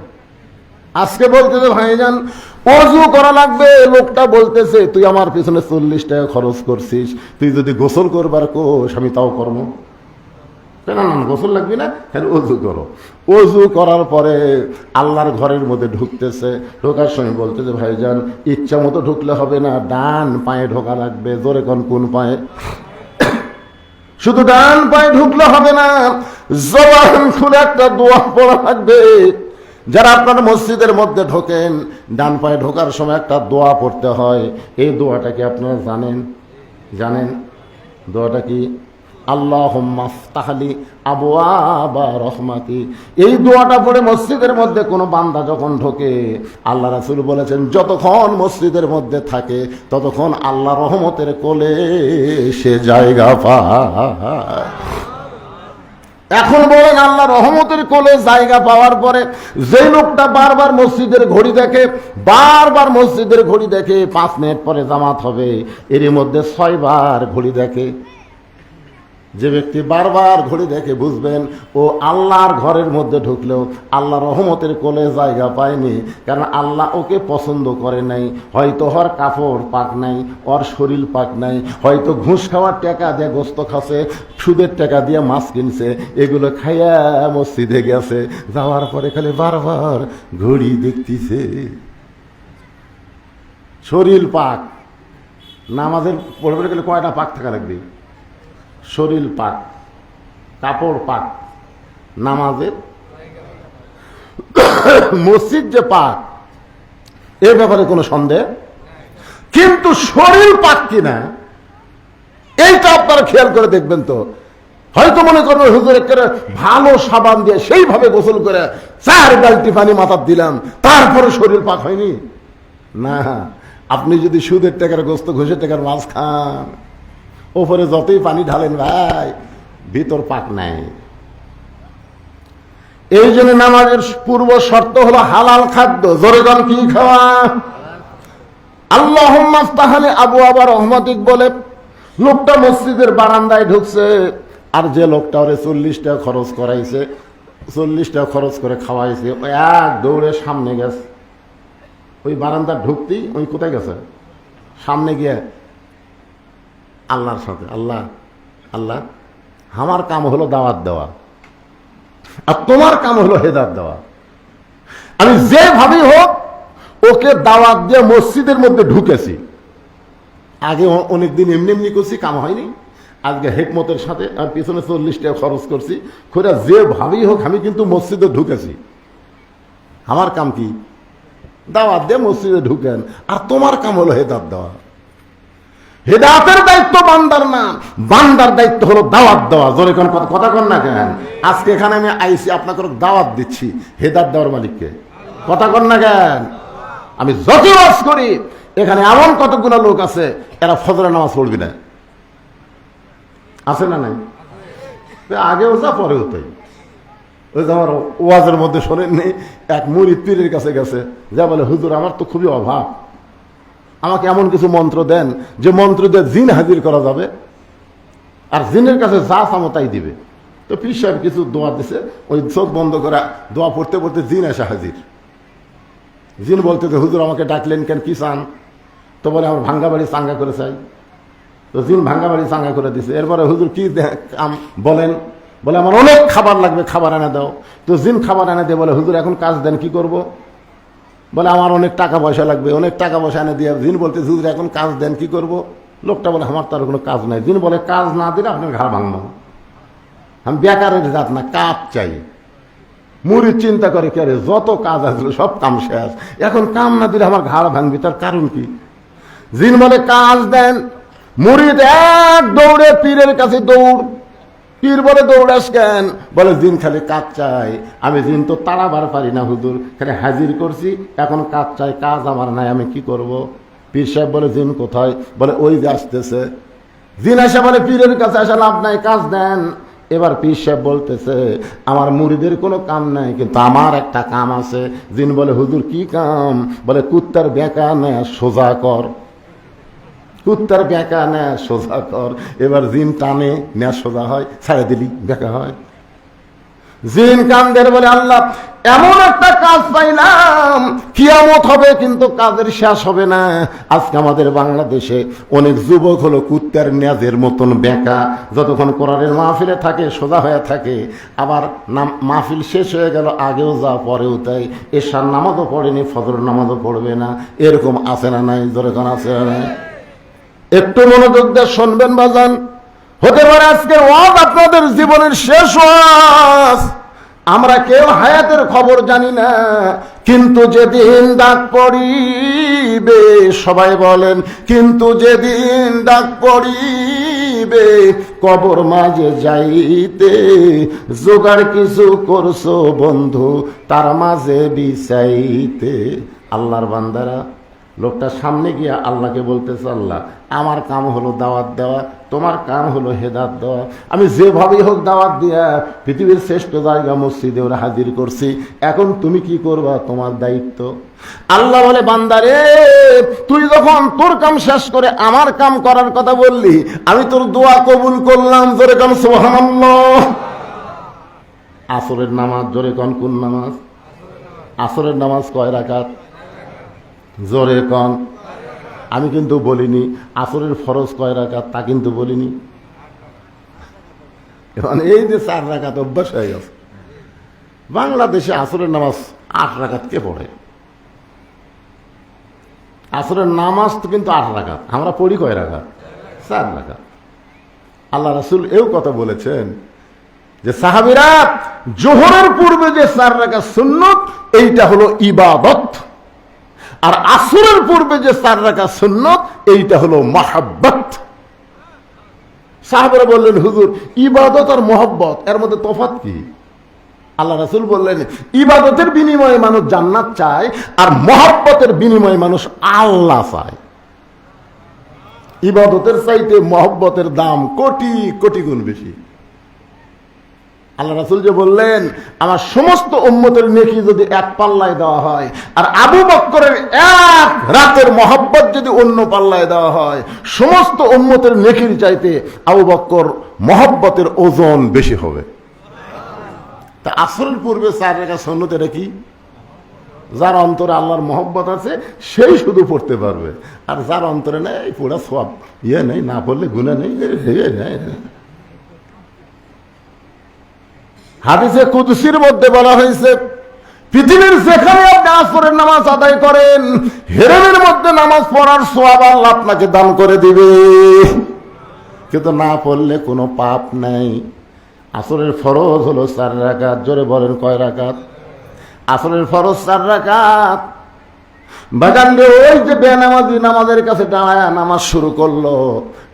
আজকে বলতেছে, ভাইজান ওযু করা লাগবে। লোকটা বলতেছে, তুই আমার পিছনে 40 টাকা খরচ করছিস, তুই যদি গোসল করবার কোষ আমি তাও করব না। না, গোসল লাগবে না, তাহলে ওযু করো। ওযু করার পরে আল্লাহর ঘরের মধ্যে ঢুকতেছে। ঢোকার সময় বলতেছে, ভাইজান ইচ্ছা মতো ঢুকলে হবে না, ডান পায়ে ঢোকা লাগবে। জোরে কোন পায়ে? শুধু ডান পায়ে ঢুকলে হবে না, জবান খুলে একটা দোয়া পড়া লাগবে। যারা আপনার মসজিদের মধ্যে ঢোকেন, ডান পায়ে ঢোকার সময় একটা দোয়া পড়তে হয়। এই দোয়াটা কি আপনারা জানেন? জানেন দোয়াটা কি? আল্লাহুম্মা ফতাহলি আবওয়াবা রহমাতি। এই দোয়াটা পড়ে মসজিদের মধ্যে কোনো বান্দা যখন ঢোকে, আল্লাহ রাসূল বলেছেন, যতক্ষণ মসজিদের মধ্যে থাকে ততক্ষণ আল্লাহ রহমতের কোলে সে জায়গা পায়। এখন বলেন, আল্লাহ রহমতের কোলে জায়গা পাওয়ার পরে যে লোকটা বারবার মসজিদের ঘড়ি দেখে, বারবার মসজিদের ঘড়ি দেখে, 5 মিনিট পরে জামাত হবে, এর মধ্যে 6 বার ঘড়ি দেখে, যে ব্যক্তি বারবার ঘড়ি দেখে বুঝবেন ও আল্লাহর ঘরের মধ্যে ঢুকলেও আল্লাহ রহমতের কোলে জায়গা পায়নি, কারণ আল্লাহ ওকে পছন্দ করে নাই। হয়তো ওর কাপড় পাক নাই, ওর শরীর পাক নাই, হয়তো ঘুষ খাওয়ার টাকা দিয়ে গোস্ত খাচ্ছে, সুদের টাকা দিয়ে মাছ কিনছে, এগুলো খাইয়া মসজিদে গেছে, যাওয়ার পরে খালি বারবার ঘড়ি দেখতেছে। শরীর পাক, নামাজের পড়বে গেলে কয়টা পাক থাকা লাগবে? শরীর পাক, কাপড় পাক, নামাজের মসজিদ যে পাক, এ ব্যাপারে কোনো সন্দেহ। কিন্তু শরীর পাক কিনা এইটা আপনারা খেয়াল করে দেখবেন। তো হয়তো মনে করবেন, হুজুর একেবারে ভালো সাবান দিয়ে সেইভাবে গোসল করে 4 বালতি পানি মাথার দিলাম, তারপরে শরীর পাক হয়নি। না, আপনি যদি সুদের টাকার গোস্ত, ঘুষের টাকার মাছ খান, ওপরে যতই পানি ঢালেন ভাই, ভিতর পাক নাই। এই জন্য নামাজের পূর্ব শর্ত হলো হালাল খাদ্য। জোরেগণ কি খাওয়া? আল্লাহুম্মা ফতাহলি আবওয়াবা রহমাতিক বলে লোকটা মসজিদের বারান্দায় ঢুকছে, আর যে লোকটা ওরে 40 টাকা খরচ করাইছে, 40 টাকা খরচ করে খাওয়াইছে, ওই এক দৌড়ে সামনে গেছে। ওই বারান্দা ঢুকতেই ওই কোথায় গেছে? সামনে গিয়ে আল্লাহর সাথে, আল্লাহ আল্লাহ আমার কাম হলো দাওয়াত দেওয়া, আর তোমার কাম হলো হেদায়েত দেওয়া। আমি যেভাবেই হোক ওকে দাওয়াত দিয়ে মসজিদের মধ্যে ঢুকেছি। আগে অনেকদিন এমনি এমনি করছি, কাম হয়নি। আজকে হেকমতের সাথে আমি পিছনে 40 টাকা খরচ করছি, খোঁড়া যেভাবেই হোক আমি কিন্তু মসজিদে ঢুকেছি। আমার কাম কি? দাওয়াত দিয়ে মসজিদে ঢুকেন, আর তোমার কাম হলো হেদায়েত দেওয়া। হেদায়েতের দায়িত্ব বান্দার না, বান্দার দায়িত্ব হলো দাওয়াত দেওয়া। জোরে কোন কথা কন না কেন? আজকে এখানে আমি আইসি, আপনাকে দাওয়াত দিচ্ছি, হেদায়েত দেওয়ার মালিককে। কথা কন না কেন? আমি যত ওয়াজ করি, এখানে এমন কতগুলো লোক আছে এরা ফজরের নামাজ পড়বি না, আছে না নাই? আগেও যা পরেও তাই। ওই যে আমার ওয়াজের মধ্যে শোনেননি, এক মুরিদ পীরের কাছে গেছে, যা বলে হুজুর আমার তো খুবই অভাব, আমাকে এমন কিছু মন্ত্র দেন যে মন্ত্র দিয়ে জিন হাজির করা যাবে, আর জিনের কাছে যা চামো তাই দিবে। তো পীর সাহেব কিছু দোয়া দিছে, ওই চোখ বন্ধ করা দোয়া পড়তে পড়তে জিন এসে হাজির। জিন বলতে যে হুজুর আমাকে ডাকলেন কেন, কি চান? তো বলে আমার ভাঙ্গা বাড়ি চাঙ্গা করে চাই। তো জিন ভাঙ্গা বাড়ি চাঙ্গা করে দিছে। এরপরে হুজুর কি বলেন? বলে আমার অনেক খাবার লাগবে, খাবার এনে দাও। তো জিন খাবার এনে দিয়ে বলে হুজুর এখন কাজ দেন, কি করব? বলে আমার অনেক টাকা পয়সা লাগবে, অনেক টাকা পয়সা এনে দিয়ে। জিন বলতে হুজুর এখন কাজ দেন, কি করব? লোকটা বলে আমার তো আর কোনো কাজ নাই। জিন বলে কাজ না দিলে আপনার ঘাড় ভাঙবো। আমি বেকারের জাত না, কাজ চাই। মুরিদ চিন্তা করে কে রে, যত কাজ আসলো সব কাম শেষ, এখন কাম না দিলে আমার ঘাড় ভাঙবি, তার কারণ কি? জিন বলে কাজ দেন। মুরিদ এক দৌড়ে পীরের কাছে দৌড়। পীর বলে দৌড়াস কেন? বলে জিন খালি কাজ চাই। আমি জিন তো তাড়াবার পারি না হুজুর, খালি হাজির করছি, এখন কাজ চাই, কাজ আমার নাই, আমি কি করব? পীর সাহেব বলে জিন কোথায়? বলে ওই যে আসতেছে। জিন আসে বলে পীরের কাছে আসা লাভ নাই, কাজ দেন। এবার পীর সাহেব বলতেছে আমার মুরিদের কোনো কাম নাই, কিন্তু আমার একটা কাম আছে। জিন বলে হুজুর কি কাম? বলে কুত্তার বেকা নেয় সোজা কর, কুত্তার বেকা নেয় সোজা কর। এবার জিন টানে, নেয় সোজা হয়, ছাড়ে দিলি বেকা হয়। জিন কান্দের বলে আল্লাহ এমন একটা কাজ পাইলাম, কিয়ামত হবে কিন্তু কাজের শেষ হবে না। আজকে আমাদের বাংলাদেশে অনেক যুবক হলো কুত্তার নেজের মতন বেঁকা, যতক্ষণ কোরআনের মাহফিলে থাকে সোজা হয়ে থাকে, আবার মাহফিল শেষ হয়ে গেল আগেও যা পরেও তাই, এশার নামাজও পড়েনি, ফজর নামাজও পড়বে না। এরকম আছে না নাই? যখন আছে না নাই? একটু মনোযোগ দিয়ে শুনবেন বাজান। হতে পারে আজকের ওয়াজ আপনাদের জীবনের শেষ ওয়াজ। আমরা কেউ হায়াতের খবর জানি না, কিন্তু যেদিন ডাক পড়িবে, সবাই বলেন, কিন্তু যেদিন ডাক পড়িবে কবর মাঝে যাইতে, জোগাড় কিছু করছো বন্ধু তার মাঝে বিছাইতে। আল্লাহর বান্দারা, লোকটা সামনে গিয়ে আল্লাহকে বলতেছে আল্লাহ আমার কাম হলো দাওয়াত দেওয়া, তোমার কাম হলো হেদায়েত দেওয়া। আমি যেভাবেই হোক দাওয়াত দিয়া পৃথিবীর শ্রেষ্ঠ জায়গা মসজিদে ওরা হাজির করছি, এখন তুমি কি করবা? তোমার দায়িত্ব। আল্লাহ বলে বান্দারে, তুই যখন তোর কাম শেষ করে আমার কাম করার কথা বললি, আমি তোর দোয়া কবুল করলাম। জোরে কাম সুবহানাল্লাহ। আসরের নামাজ, জোরে কন কোন নামাজ? আসরের নামাজ কয় রাকাত? জোরে কন। আমি কিন্তু বলিনি আসরের ফরজ কয় রাকাত, তা কিন্তু বলিনি। এখন এই যে 4 রাকাত অভ্যাস হয়ে গেছে। বাংলাদেশে আসরের নামাজ 8 রাকাত কে পড়ে? আসরের নামাজ তো কিন্তু 8 রাকাত, আমরা পড়ি কয় রাকাত? 4 রাকাত। আল্লাহ রাসূল এও কথা বলেছেন যে সাহাবীরা জোহরের পূর্বে যে 4 রাকাত সুন্নত, এইটা হলো ইবাদত, আর আসরের পূর্বে যে 4 রাকাত সুন্নত, এইটা হলো মাহাব্বত। সাহাবারা বললেন হুজুর ইবাদত আর মহব্বত এর মধ্যে তফাৎ কি? আল্লাহ রাসূল বললেন ইবাদতের বিনিময়ে মানুষ জান্নাত চায়, আর মহব্বতের বিনিময়ে মানুষ আল্লাহ চায়। ইবাদতের চাইতে মহব্বতের দাম কোটি কোটি গুণ বেশি। আল্লাহ রাসূল যে বললেন আমার সমস্ত উম্মতের নেকি যদি এক পাল্লায় দেওয়া হয়, আর আবু বকরের এক রাতের মহব্বত যদি অন্য পাল্লায় দেওয়া হয়, সমস্ত উম্মতের নেকির চাইতে আবু বকর মহব্বতের ওজন বেশি হবে। তা আসরের পূর্বে 4 রাকাত সুন্নত, এটা কি? যার অন্তরে আল্লাহর মহব্বত আছে সেই শুধু পড়তে পারবে, আর যার অন্তরে নেই পড়া সব নেই, না পড়লে গুনাহ নেই। হাদিসে কুদসির মধ্যে বলা হয়েছে, পৃথিবীর যেখানে আপনি আসরের নামাজ আদায় করেন, হেরেমের মধ্যে নামাজ পড়ার সওয়াব আল্লাহ আপনাকে দান করে দিবে, কিন্তু না পড়লে কোনো পাপ নাই। আসরের ফরজ হলো 4 রাকাত। জোরে বলেন কয় রাকাত? আসরের ফরজ 4 রাকাত। বাগান রে, ওই যে বেনামাজি নামাজের কাছে দাঁড়ায় নামাজ শুরু করলো,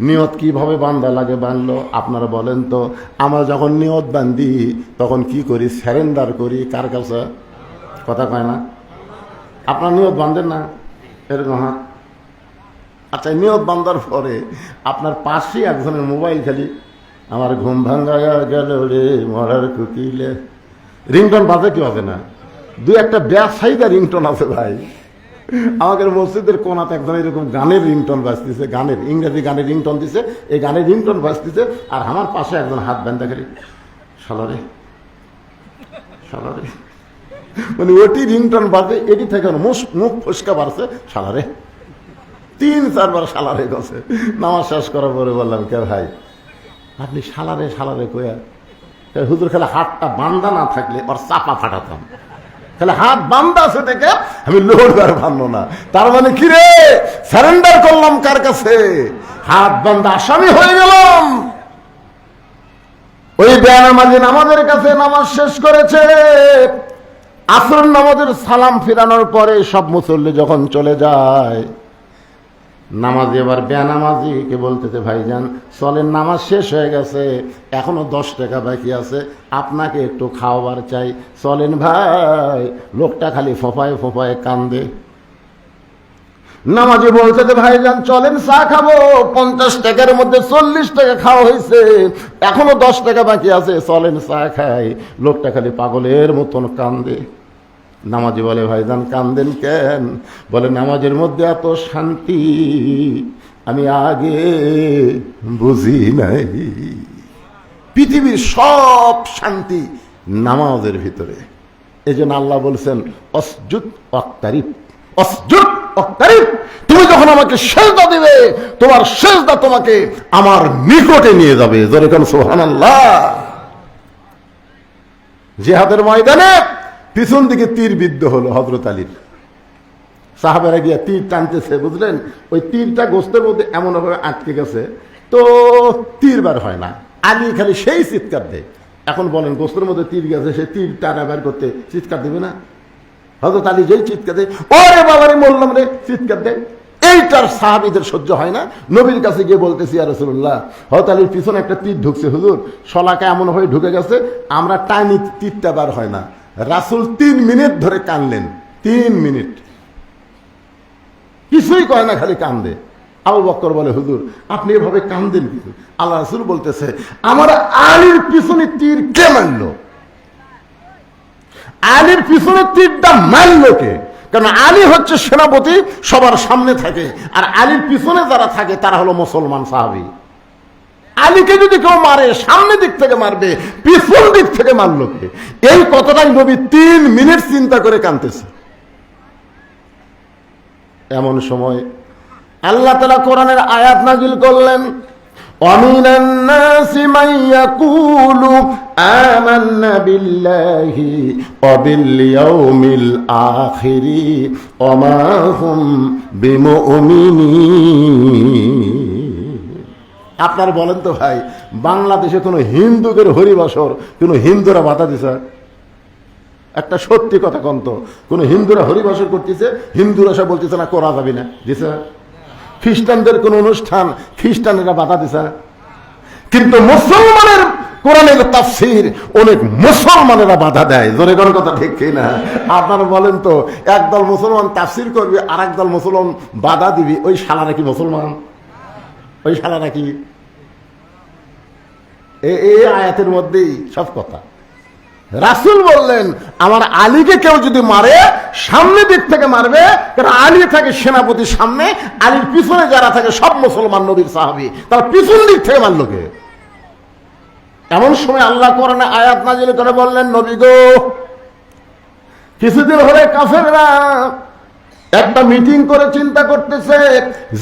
নিয়ত কিভাবে বান্ধা লাগে বাঁধলো আপনারা বলেন তো? আমরা যখন নিয়ত বান্ধি তখন কি করি? স্যারেন্ডার করি কার কাছে? কথা কয় না? আপনার নিয়ত বাঁধেন না এরকম? হ্যাঁ, আচ্ছা, নিয়ত বান্ধার পরে আপনার পাশে একজনের মোবাইল খালি আমার ঘুম ভাঙ্গায়া গেল রে মরার কুকিলে রিংটন বাজে, কি বাজে না? 2-1টা ব্যবসায়িকা রিংটন আছে ভাই। আমাদের মসজিদের কোনাতে একজন এরকম গানের রিংটন বাজতেছে, গানের ইংরেজি গানের রিংটন দিছে, এই গানের রিংটন বাজতেছে, আর আমার পাশে একজন হাত বান্ধা খালি শালারে শালারে, মানে ওটি রিংটন বাজে, এটি থেকে মুখ ফসকা বাড়ছে শালারে, 3-4 বার শালারে গেছে। নামাজ শেষ করার পরে বললাম, কে ভাই আপনি শালারে শালারে কয়া? হুজুর খেলে হাতটা বান্ধা না থাকলে ওর চাপা ফাটাতাম, তাহলে হাত বান্ধা আছে থেকে আমি লোহর বাঁধলো না। তার মানে কি রে, সারেন্ডার করলাম কার কাছে? হাত বান্ধা আসামি হয়ে গেলাম। ওই বেনামাজি নামাজের কাছে নামাজ শেষ করেছে। আসর নামাজের সালাম ফিরানোর পরে সব মুসল্লি যখন চলে যায়, নামাজি এবার বেনামাজিকে বলতেছে, ভাইজান চলেন, নামাজ শেষ হয়ে গেছে, এখনো 10 টাকা বাকি আছে, আপনাকে একটু খাওয়াবার চাই, চলেন ভাই। লোকটা খালি ফোঁপায় ফোঁপায় কান্দে। নামাজি বলতেছে, ভাইজান চলেন চা খাবো, 50 টাকার মধ্যে 40 টাকা খাওয়া হয়েছে, এখনো 10 টাকা বাকি আছে, চলেন চা খাই। লোকটা খালি পাগলের মতন কান্দে। নামাজি বলে, ভাইজান কান্দেন কেন? বলে, নামাজের মধ্যে এত শান্তি আমি আগে বুঝি নাই। পৃথিবীর সব শান্তি নামাজের ভিতরে। এই জন্য আল্লাহ বলছেন, অসজুদ ওয়াক্তারিব, অসজুদ ওয়াক্তারিব। তুমি যখন আমাকে সেজদা দিবে, তোমার সেজদা তোমাকে আমার নিকটে নিয়ে যাবে। জোরে কোন সুবহানাল্লাহ। জিহাদের ময়দানে পিছন দিকে তীর বিদ্ধ হলো হযরত আলীর। সাহাবারা গিয়া তীর টানতেছে, বুঝলেন? ওই তীরটা গোস্তের মধ্যে এমন ভাবে আটকে গেছে, তো তীর বার হয় না। আলী খালি সেই চিৎকার দেয়। এখন বলেন, গোস্তের মধ্যে তীর গেছে, সে তীর টানা বের করতে চিৎকার দেবে না? হযরত আলী যেই চিৎকার দেয়, ওরে বাবারে মরলাম রে, চিৎকার দেয়। এইটার সাহাবীদের সহ্য হয় না। নবীর কাছে গিয়ে বলতেছি, ইয়া রাসূলুল্লাহ, হযরত আলীর পিছনে একটা তীর ঢুকছে হুজুর, শলাকা এমন হয়ে ঢুকে গেছে, আমরা টাইনি তীরটা বার হয় না। রাসূল 3 মিনিট ধরে কানলেন, 3 মিনিট, কিছুই কয় না, খালি কান্দে। আবু বকর বলে, হুজুর আপনি এভাবে কান্দেন কিছু? আল্লাহ রাসূল বলতেছে, আমার আলীর পিছনে তীর কে মারল? আলীর পিছনে তীরটা মারল কে? কারণ আলী হচ্ছে সেনাপতি, সবার সামনে থাকে, আর আলীর পিছনে যারা থাকে তারা হলো মুসলমান সাহাবী। আলীকে যদি কেউ মারে, সামনে দিক থেকে মারবে, পিছন দিক থেকে মারল কে? এই কথাটাই নবী 3 মিনিট চিন্তা করে কাঁদতেছে। এমন সময় আল্লাহ তাআলা কোরআনের আয়াত নাযিল করলেন, ওয়ামিনান নাসি মান ইয়াকুলু আমান্না বিল্লাহি ওয়া বিল ইয়াউমিল আখিরি ওয়া মা হুম বিমুমিনিন। আপনার বলেন তো ভাই, বাংলাদেশে কোনো হিন্দুদের হরিবাসর কোনো হিন্দুরা বাধা দিছে? একটা সত্যি কথা কন্ত, কোন হিন্দুরা হরিবাসর করতেছে, হিন্দুরা সব বলতেছে না করা যাবে না, দিছে? খ্রিস্টানদের কোন অনুষ্ঠান খ্রিস্টানেরা বাধা দিছে? কিন্তু মুসলমানের কোরআনের তাফসীর অনেক মুসলমানেরা বাধা দেয়। জোরে কোন কথা ঠিক কি না? আপনারা বলেন তো, একদল মুসলমান তাফসীর করবে, আর একদল মুসলমান বাধা দিবে, ওই শালারা কি মুসলমান? ওই শালারা কি? এই আয়াতের মধ্যেই সব কথা। রাসূল বললেন, আমার আলীকে কেউ যদি মারে, সামনে দিক থেকে মারবে, কারণ আলী থাকে সেনাপতির সামনে, আলীর পিছনে যারা থাকে সব মুসলমান নবীর সাহাবী, তার পিছন দিক থেকে মারল কে? এমন সময় আল্লাহ কোরআনে আয়াত নাযিল করে বললেন, নবী গো, কিছুদিন হলে কাফেররা একটা মিটিং করে চিন্তা করতেছে,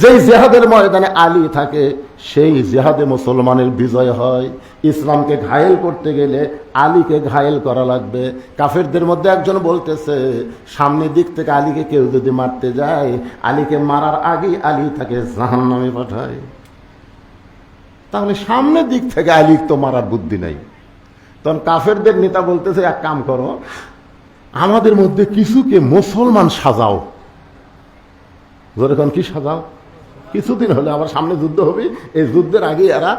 যেই জেহাদের ময়দানে আলী থাকে সেই জেহাদে মুসলমানের বিজয় হয়। ইসলামকে ঘায়েল করতে গেলে আলীকে ঘায়েল করা লাগবে। কাফেরদের মধ্যে একজন বলতেছে, সামনের দিক থেকে আলীকে কেউ যদি মারতে যায়, আলীকে মারার আগেই আলী তাকে জাহান্নামে পাঠায়। তাহলে সামনের দিক থেকে আলী তো মারার বুদ্ধি নাই। তখন কাফেরদের নেতা বলতেছে, এক কাম করো, আমাদের মধ্যে কিছুকে মুসলমান সাজাও। যখন কি সাজাও? কিছুদিন হলে আবার সামনে যুদ্ধ হবে, এই যুদ্ধের আগে এরা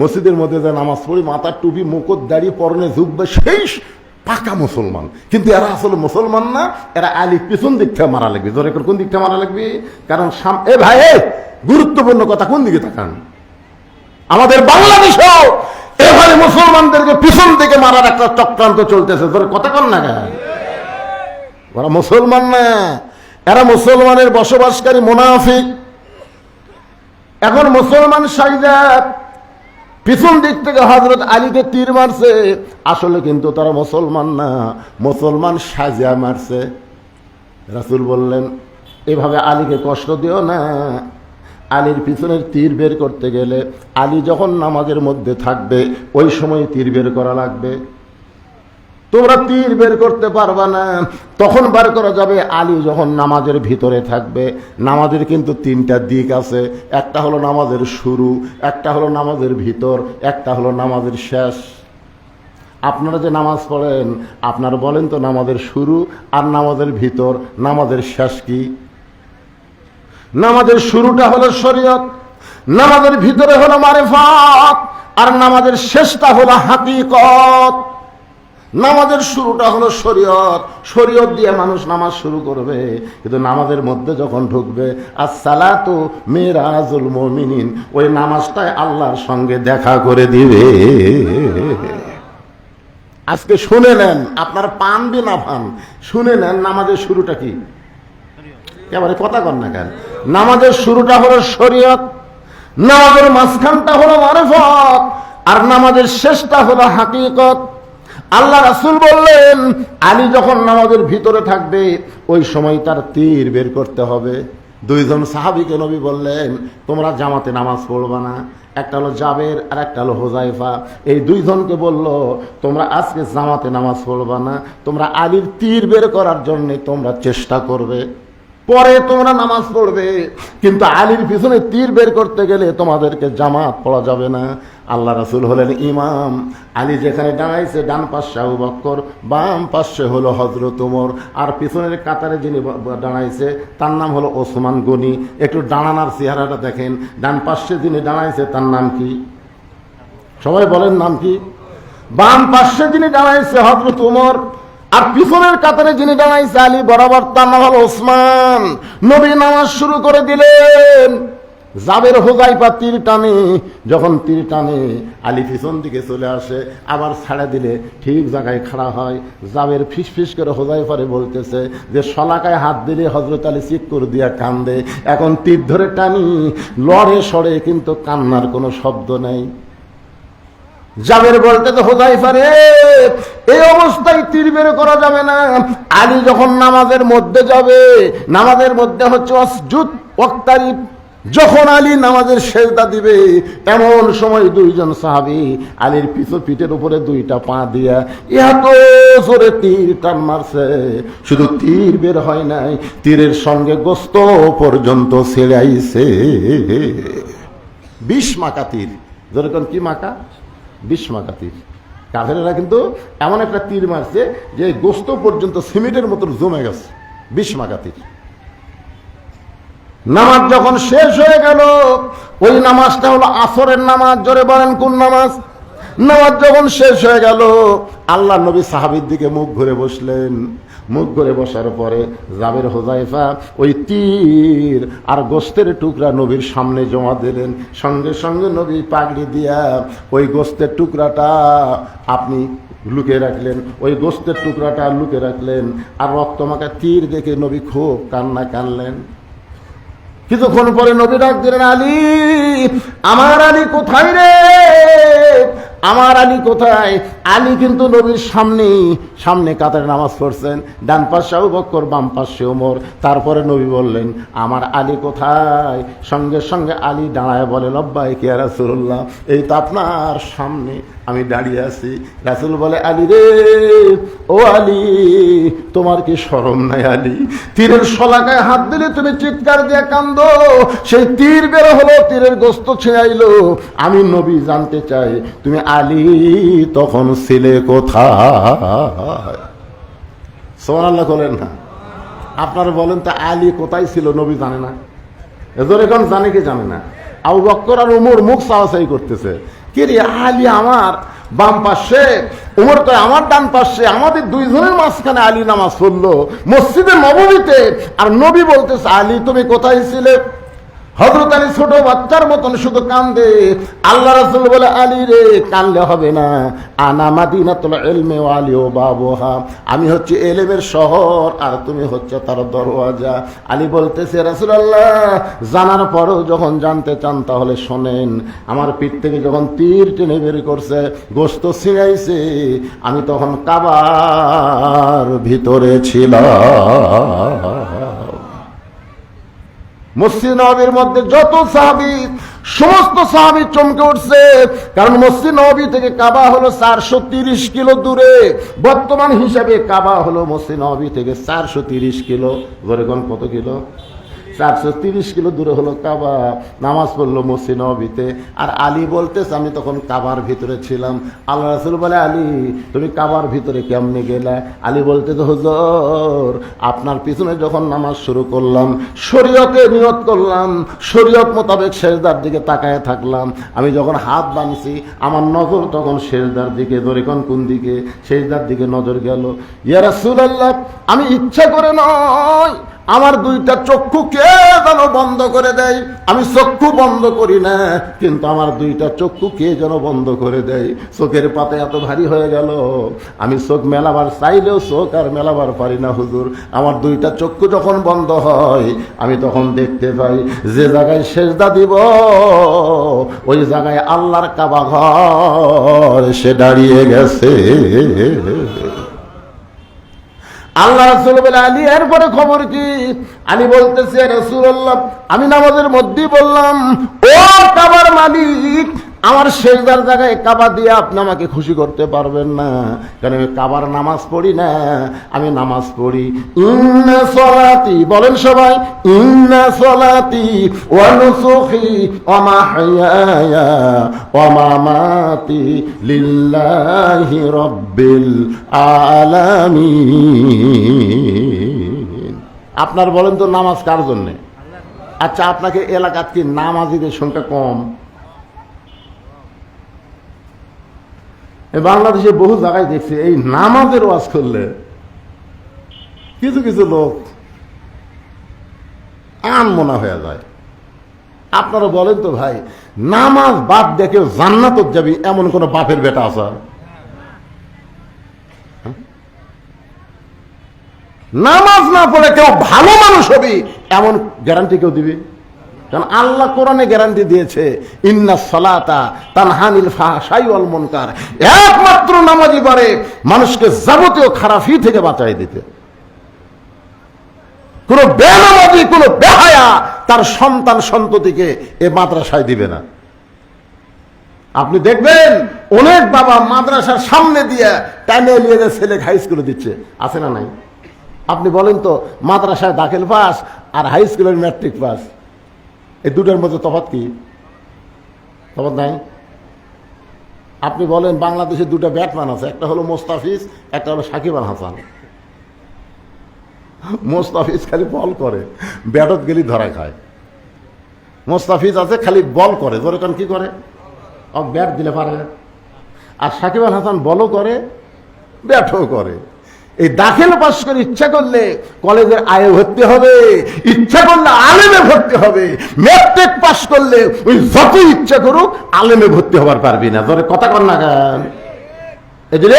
মসজিদের মধ্যে যে নামাজ পড়ি, মাথার টুপি, মুকুট, দাড়ি, পরনে যুগবে, সেই পাকা মুসলমান। কিন্তু এরা আসলে মুসলমান না, এরা আলী পিছন দিক থেকে মারা লাগবে। ধরে কোন দিক থেকে মারা লাগবে? কারণ এ ভাই, গুরুত্বপূর্ণ কথা, কোন দিকে তাকান। আমাদের বাংলাদেশেও এভাবে মুসলমানদেরকে পিছন থেকে মারার একটা চক্রান্ত চলতেছে। ধরে কথা কন না কেন? ওরা মুসলমান না, এরা মুসলমানের বসবাসকারী মুনাফিক। এখন মুসলমান সাইদাত পিছন দিক থেকে হযরত আলীকে তীর মারছে, আসলে কিন্তু তারা মুসলমান না, মুসলমান সাজিয়া মারছে। রাসূল বললেন, এভাবে আলীকে কষ্ট দিও না। আলীর পিছনের তীর বের করতে গেলে আলী যখন নামাজের মধ্যে থাকবে ওই সময় তীর বের করা লাগবে। তোমরা তীর বের করতে পারবা না, তখন বার করা যাবে আলী যখন নামাজের ভিতরে থাকবে। নামাজের কিন্তু তিনটা দিক আছে, একটা হলো নামাজের শুরু, একটা হলো নামাজের ভিতর, একটা হলো নামাজের শেষ। আপনারা যে নামাজ পড়েন, আপনারা বলেন তো নামাজের শুরু আর নামাজের ভিতর, নামাজের শেষ কি? নামাজের শুরুটা হলো শরীয়ত, নামাজের ভিতরে হলো মারিফাত, আর নামাজের শেষটা হলো হাকিকত। নামাজের শুরুটা হলো শরীয়ত, শরীয়ত দিয়ে মানুষ নামাজ শুরু করবে, কিন্তু নামাজের মধ্যে যখন ঢুকবে, আসসালাতু মিরাজুল মুমিনিন, ওই নামাজটাই আল্লাহর সঙ্গে দেখা করে দিবে। আজকে শুনে নেন, আপনার পান বি না পান, শুনে নেন নামাজের শুরুটা কি। এবারে কথা কর না কেন? নামাজের শুরুটা হলো শরীয়ত, নামাজের মাঝখানটা হলো মারিফাত, আর নামাজের শেষটা হলো হাকিকত। আল্লাহ রাসূল বললেন, আলী যখন নামাজের ভিতরে থাকবে ওই সময় তার তীর বের করতে হবে। দুইজন সাহাবীকে নবী বললেন, তোমরা জামাতে নামাজ পড়বা না। একটা হলো জাবের আর একটা হলো হুযায়ফা। এই দুইজনকে বলল, তোমরা আজকে জামাতে নামাজ পড়বা না, তোমরা আলীর তীর বের করার জন্য তোমরা চেষ্টা করবে, পরে তোমরা নামাজ পড়বে, কিন্তু আলীর পিছনে তীর বের করতে গেলে তোমাদেরকে জামাত পড়া যাবে না। আল্লাহ রাসূল হলেন ইমাম। আলী যেখানে দাঁড়াইছে ডান পাশে আবু বকর, বাম পাশে হলো হযরত ওমর, আর পিছনের কাতারে যিনি দাঁড়াইছে তার নাম হলো ওসমান গনি। একটু দাঁড়ানোর চেহারাটা দেখেন, ডান পাশে যিনি দাঁড়াইছে তার নাম কি? সবাই বলেন নাম কি? বাম পাশে যিনি দাঁড়াইছে হযরত ওমর, আর পিছনের কাতারে যিনি দাঁড়াইছে আলী বরাবর, তার নাম হলো ওসমান। নবী নামাজ শুরু করে দিলেন। জাবের হুযায়ফা তীর টানে, যখন তীর টানে আলী পিছন দিকে চলে আসে, আবার ছাড়া দিলে ঠিক জায়গায় খাড়া হয়। জাবের ফিসফিস করে হুযায়ফারে বলতেছে যে শলাকায় হাত দিলে হযরত আলী চিৎকার দিয়া কান্দে, এখন তীর ধরে টানি, লড়ে সড়ে কিন্তু কান্নার কোনো শব্দ নেই। জাবের বলতে তো হুযায়ফা রে, এই অবস্থায় তীর বের করা যাবে না। আলী যখন নামাজের মধ্যে যাবে, নামাজের মধ্যে হচ্ছে ওয়াসজুদ ওয়াক্তারিব, যখন আলী নামাজের সেজদা দিবে এমন সময় দুইজন সাহাবী আলীর পিঠের উপরে দুইটা পা দিয়া এত জোরে তীর টান মারছে, শুধু তীর বের হয় নাই, তীরের সঙ্গে গোস্ত পর্যন্ত ছেড়ে আইছে। 20 মাকা তীর। যেরকম কি মাকা? 20 মাকা তীর। কাফেরেরা কিন্তু এমন একটা তীর মারছে যে গোস্ত পর্যন্ত সিমেন্টের মতো জমে গেছে। 20 মাকা তীর। নামাজ যখন শেষ হয়ে গেল, ওই নামাজটা হলো আসরের নামাজ। জোরে বলেন কোন নামাজ? নামাজ যখন শেষ হয়ে গেল, আল্লাহ নবী সাহাবীর দিকে মুখ ঘুরে বসলেন। মুখ ঘুরে বসার পরে জাবের হুযায়ফা ওই তীর আর গোস্তের টুকরা নবীর সামনে জমা দিলেন। সঙ্গে সঙ্গে নবী পাগড়ি দিয়া ওই গোস্তের টুকরাটা আপনি লুকিয়ে রাখলেন, ওই গোস্তের টুকরাটা লুকিয়ে রাখলেন। আর রক্তমাখা তীর দেখে নবী খুব কান্না কানলেন। কিছুক্ষণ পরে নবী ডাক দিলেন, আলী, আমার আলী কোথায় রে, আমার আলী কোথায়? আলী কিন্তু নবীর সামনে কাতারে নামাজ পড়ছেন, ডান পাশে আবু বকর, বাম পাশে ওমর। তারপরে নবী বললেন, আমার আলী কোথায়? সঙ্গে সঙ্গে আলী দাঁড়ায় বলে, লব্বাইক ইয়া রাসূলুল্লাহ, এই তো আপনার সামনে আমি দাঁড়িয়ে আছি। রাসূল বলে, আলী রে, ও আলী, তোমার কি শরম নাই আলী? তীরের শলাকায় হাত দিলে তুমি চিৎকার দিয়ে কান্দো, সেই তীর বের হলো, তীরের গোস্ত ছিঁড়াইলো। আমি নবী জানতে চাই তুমি আলী তখন ছিলে কোথায়? সুবহানাল্লাহ বলেন না। আপনারা বলেন তো, আলী কোথায় ছিল নবী জানে না? এদের এখন জানে কি জানে না? আবু বকর আর ওমর মুখ চাওয়াচাই করতেছে, কি রে আলী আমার বাম পাশে, ওমর কয় আমার ডান পাশে, আমাদের দুইজনের মাঝখানে আলী নামাজ পড়লো মসজিদে নববীতে, আর নবী বলতেছে, আলী তুমি কোথায় ছিলে? হযরত আলী ছোট বাচ্চার মতন শুধু কান্দে। আল্লাহ রাসূল বলে, আলী রে, কানলে হবে না, আনা মাদিনাতুল ইলমি ওয়া আলী বাবুহা, আমি হচ্ছে এলেমের শহর আর তুমি হচ্ছে তার দরওয়াজা। আলী বলতেছে, রাসূলুল্লাহ, জানার পরেও যখন জানতে চান তাহলে শোনেন, আমার পিঠ থেকে যখন তীর টেনে বের করছে, গোশত ছিঁড়াইছে, আমি তখন কাবার ভিতরে ছিলাম। মসজিদ নববীর মধ্যে যত সাহাবী, সমস্ত সাহাবী চমকে উঠছে, কারণ মসজিদ নববী থেকে কাবা হলো 430 কিলো দূরে। বর্তমান হিসাবে কাবা হলো মসজিদ নববী থেকে 430 কিলো। বলেন কত কিলো? 430 কিলো দূরে হলো কাবা। নামাজ পড়লো মসজিদ নববীতে, আর আলী বলতেছে, আমি তখন কাবার ভিতরে ছিলাম। আল্লাহ রাসূল বলে, আলী তুমি কাবার ভিতরে কেমনে গেলা? আলী বলতেছে, হুজুর, আপনার পিছনে যখন নামাজ শুরু করলাম, শরীয়তে নিয়ত করলাম, শরীয়ত মোতাবেক সেজদার দিকে তাকায় থাকলাম। আমি যখন হাত বাঁধছি, আমার নজর তখন সেজদার দিকে। ধরে কোন দিকে? সেজদার দিকে নজর গেল। ইয়া রাসূলুল্লাহ, আমি ইচ্ছা করে নয়, আমার দুইটা চক্ষু কে যেন বন্ধ করে দেয়। আমি চক্ষু বন্ধ করি না, কিন্তু আমার দুইটা চক্ষু কে যেন বন্ধ করে দেয়। চোখের পাতা এত ভারী হয়ে গেল, আমি চোখ মেলাবার চাইলেও চোখ আর মেলাবার পারি না হুজুর। আমার দুইটা চক্ষু যখন বন্ধ হয়, আমি তখন দেখতে পাই যে জায়গায় সেজদা দিব, ওই জায়গায় আল্লাহর কাবা ঘর সে দাঁড়িয়ে গেছে। আল্লাহ রাসূল বলে, আলী এরপরে খবর কি? আলী বলতেছে, রাসূলুল্লাহ, আমি নামাজের মধ্যেই বললাম, ও কাবার মালিক, আমার সেজদার জায়গায় কাবা দিয়ে আপনি আমাকে খুশি করতে পারবেন না, কারণ আমি কাবার নামাজ পড়ি না, আমি নামাজ পড়ি ইন্না সলাতি, বলেন সবাই, ইন্না সলাতি ওয়া নুসুকি ওয়া মাহইয়ায়া ওয়া মামাতি লিল্লাহি রাব্বিল আলামিন। আপনার বলেন তো, নামাজ কার জন্যে? আচ্ছা, আপনাকে এলাকার কি নামাজিদের সংখ্যা কম? বাংলাদেশে বহু জায়গায় দেখছি, এই নামাজের ওয়াজ করলে কিছু কিছু লোক আনমনা হয়ে যায়। আপনারা বলেন তো ভাই, নামাজ বাদ দেখে জান্নাত যাবি এমন কোন বাপের বেটা আছে? নামাজ না পড়ে কেউ ভালো মানুষ হবি এমন গ্যারান্টি কেউ দিবি? কারণ আল্লাহ কোরআনে গ্যারান্টি দিয়েছে, ইন্না সালাতা তানহানিল ফাহশাই ওয়াল মুনকার, একমাত্র নামাজই পারে মানুষকে যাবতীয় খারাপি থেকে বাঁচাই দিতে। কোন বেনামাজি, কোন বেহায়া তার সন্তান সন্ততিকে এ মাদ্রাসায় দিবে না। আপনি দেখবেন অনেক বাবা মাদ্রাসার সামনে দিয়ে টাইমে নিয়ে ছেলে হাই স্কুলে দিচ্ছে, আছে না নাই? আপনি বলেন তো, মাদ্রাসায় দাখিল পাস আর হাই স্কুলের ম্যাট্রিক পাস, এই দুটোর মধ্যে তফাৎ কি? তফাৎ নাই? আপনি বলেন, বাংলাদেশে দুটো ব্যাটম্যান আছে, একটা হলো মোস্তাফিজ, একটা হলো সাকিব আল হাসান। মোস্তাফিজ খালি বল করে, ব্যাটত গেলি ধরা খায়। মোস্তাফিজ আছে খালি বল করে, ধরে কারণ কি করে, ব্যাট দিলে পারে। আর সাকিব আল হাসান বলও করে, ব্যাটও করে। এই দাখিল পাস করে ইচ্ছা করলে কলেজের আয়ে ভর্তি হবে, ইচ্ছা করলে আলেমে ভর্তি হবে। ম্যাট্রিক পাস করলে ওই যত ইচ্ছা করুক আলেমে ভর্তি হবার পারবি না। ধরে কথা কর না গান।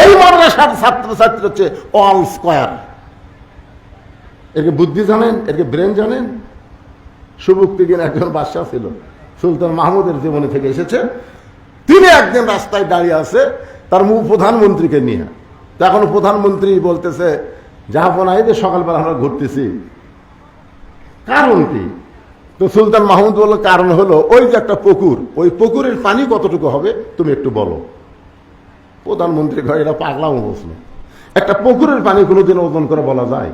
এই মাদ্রাসার ছাত্রছাত্রী হচ্ছে অল স্কয়ার। এরকে বুদ্ধি জানেন, এরকে ব্রেন জানেন? সুবুক্তিগিন একজন বাদশা ছিল, সুলতান মাহমুদের জীবনী থেকে এসেছে। তিনি একদিন রাস্তায় দাঁড়িয়ে আছে তার প্রধানমন্ত্রীকে নিয়ে। এখন প্রধানমন্ত্রী বলতেছে, জাহাপনা এই যে সকালবেলা আমরা ঘুরতেছি, কারণ কি? তো সুলতান মাহমুদ বলল, কারণ হলো ওই যে একটা পুকুর, ওই পুকুরের পানি কতটুকু হবে তুমি একটু বলো। প্রধানমন্ত্রী কয়, এটা পাগলামো প্রশ্ন, একটা পুকুরের পানি কোনোদিন ওজন করে বলা যায়?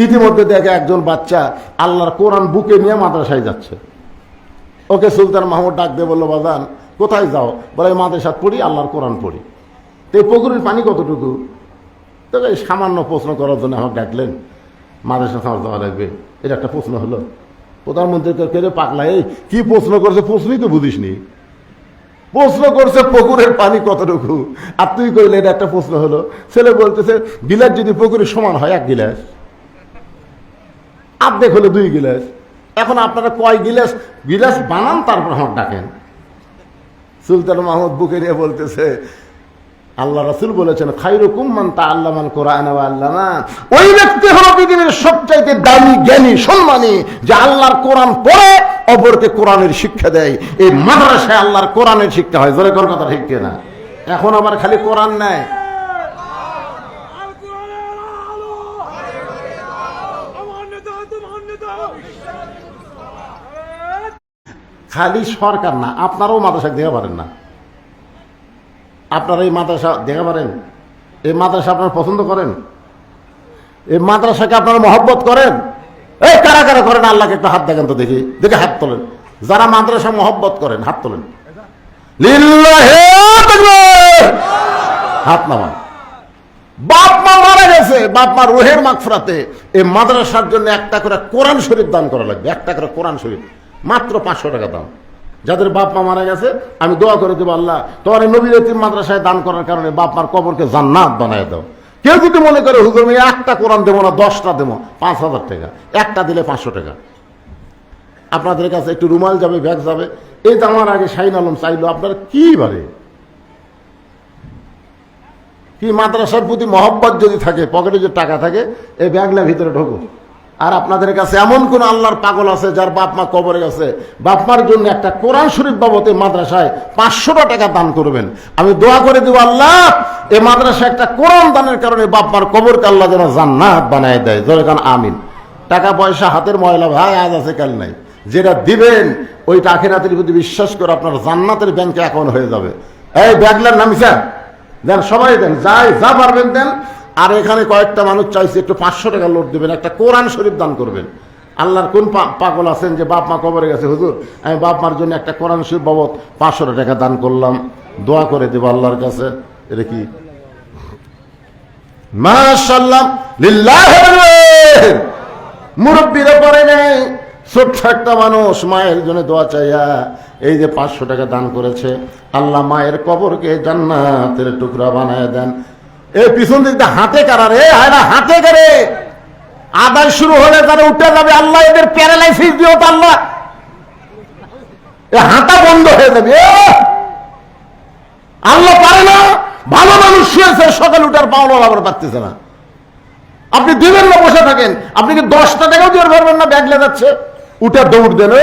ইতিমধ্যে দেখে একজন বাচ্চা আল্লাহর কোরআন বুকে নিয়ে মাদ্রাসায় যাচ্ছে। ওকে সুলতান মাহমুদ ডাক দিয়ে বললো, বাজান কোথায় যাও? বলে মাদ্রাসাত পড়ি, আল্লাহর কোরআন পড়ি। তো এই পুকুরের পানি কতটুকু? তো এই সামান্য প্রশ্ন করার জন্য আমাকে ডাকলেন, মাদ্রাসা খাওয়া যাওয়া লাগবে, এটা একটা প্রশ্ন হলো? প্রধানমন্ত্রীকে কেড়ে পাগলা, এই কি প্রশ্ন করছে? প্রশ্নই তো বুঝিসনি। প্রশ্ন করছে পুকুরের পানি কতটুকু, আর তুই কইলে এটা একটা প্রশ্ন হলো? ছেলে বলতেছে, গিলাস যদি পুকুরের সমান হয় 1 গিলাস, অর্ধেক হলে 2 গিলাস। এখন আপনারা কয় গিলাস গিলাস বানান, তারপর আমার ডাকেন। সুলতান মাহমুদ বুকে নিয়ে বলতেছে, আল্লাহ রাসূল বলেছেন, খায়রুকুম মান তাআল্লামাল কোরআন ওয়া আল্লামা। ওই ব্যক্তি হলো পৃথিবীর সবচাইতে দামি, জ্ঞানী, সম্মানী, যে আল্লাহর কোরআন পড়ে অপরকে কোরআনের শিক্ষা দেয়। এই মাদ্রাসায় আল্লাহর কোরআনের শিক্ষা হয়। জোরে কোন কথা ঠিক কিনা? এখন আবার খালি কোরআন নেয়। খালি সরকার না, আপনারাও মাদ্রাসা দেখে পারেন না। আপনারা এই মাদ্রাসা দেখে পারেন? এই মাদ্রাসা আপনারা পছন্দ করেন? এই মাদ্রাসাকে আপনারা মহব্বত করেন? এই কারা কারা করেন? আল্লাহকে একটু হাত দেখেন তো দেখি, দেখে হাত তোলেন। যারা মাদ্রাসা মহব্বত করেন হাত তোলেন। লিল্লাহি তাকবীর, হাত নামান। বাপ মা মারা গেছে, বাপ মা রুহের মাগফিরাতে এই মাদ্রাসার জন্য একটা করে কোরআন শরীফ দান করা লাগবে। একটা করে কোরআন শরীফ, মাত্র 500 টাকা দাম। যাদের বাপ মা মারা গেছে আমি দোয়া করে দেবো, আল্লাহ তোমার এই নবীর এতিম মাদ্রাসায় দান করার কারণে বাপ মার কবরকে জান্নাত বানায় দাও। কেউ যদি মনে করে হুজুর আমি একটা কোরআন দেবো না, 10টা দেবো, 5000 টাকা। একটা দিলে 500 টাকা। আপনাদের কাছে একটু রুমাল যাবে, ব্যাগ যাবে। এই তো আমার আগে শাহিন আলম চাইলো, আপনারা কি বারে কি? মাদ্রাসার প্রতি মহব্বত যদি থাকে, পকেটে যদি টাকা থাকে, এই ব্যাগলা ভিতরে ঢোকো। আর আপনাদের কাছে এমন কোন আল্লাহর পাগল আছে যার বাপ মা কবরে গেছে, বাপ মার জন্য একটা কোরআন শরীফ বাবদে মাদ্রাসায় 500 টাকা দান করবেন। আমি দোয়া করে দেব, আল্লাহ এই মাদ্রাসায় একটা কোরআন দানের কারণে বাপ মার কবরকে আল্লাহ যেন জান্নাত বানায় দেয়। জোরে কান আমিন। টাকা পয়সা হাতের ময়লা ভাই, আজ আছে কাল নাই। যেটা দিবেন ওইটা আখিরাতের প্রতি বিশ্বাস করে আপনার জান্নাতের ব্যাংকে অ্যাকাউন্ট হয়ে যাবে। এই ব্যাগলার নামিসা দেন, সবাই দেন, যাই যা পারবেন দেন। আর এখানে কয়েকটা মানুষ চাইছে একটু 500 টাকা লোড দেবেন, একটা কোরআন শরীফ দান করবেন। আল্লাহর কোন পাগল আছেন যে বাপ মা কবরে গেছে, হুজুর আমি বাপ মার জন্য একটা কোরআন শরীফ বাবদ 500 টাকা দান করলাম, দোয়া করে দেব আল্লাহর কাছে। এটা কি? মাশাআল্লাহ, লিল্লাহি। মুরব্বীরা পড়ে নেই, ছোট্ট একটা মানুষ মায়ের জন্য দোয়া চাইয়া এই যে 500 টাকা দান করেছে, আল্লাহ মায়ের কবরকে জান্নাতের টুকরা বানায় দেন। এই পিছন দিক দিয়ে হাতে কারা রে? হয় না হাতে কারে? আদায় শুরু হলে তারা উঠে যাবে, আল্লাহ এদের প্যারালাইসিস দিও তো আল্লাহ, হাঁটা বন্ধ হয়ে যাবে। আল্লাহ পারে না। ভালো মানুষ শুয়েছে, সকাল উঠার পাওনা আবার পারতেছে না। আপনি দিবেন না, বসে থাকেন। আপনি কি 10টা টাকাও দিয়ে পারবেন না? ব্যাগলে যাচ্ছে, উঠে দৌড় দেন।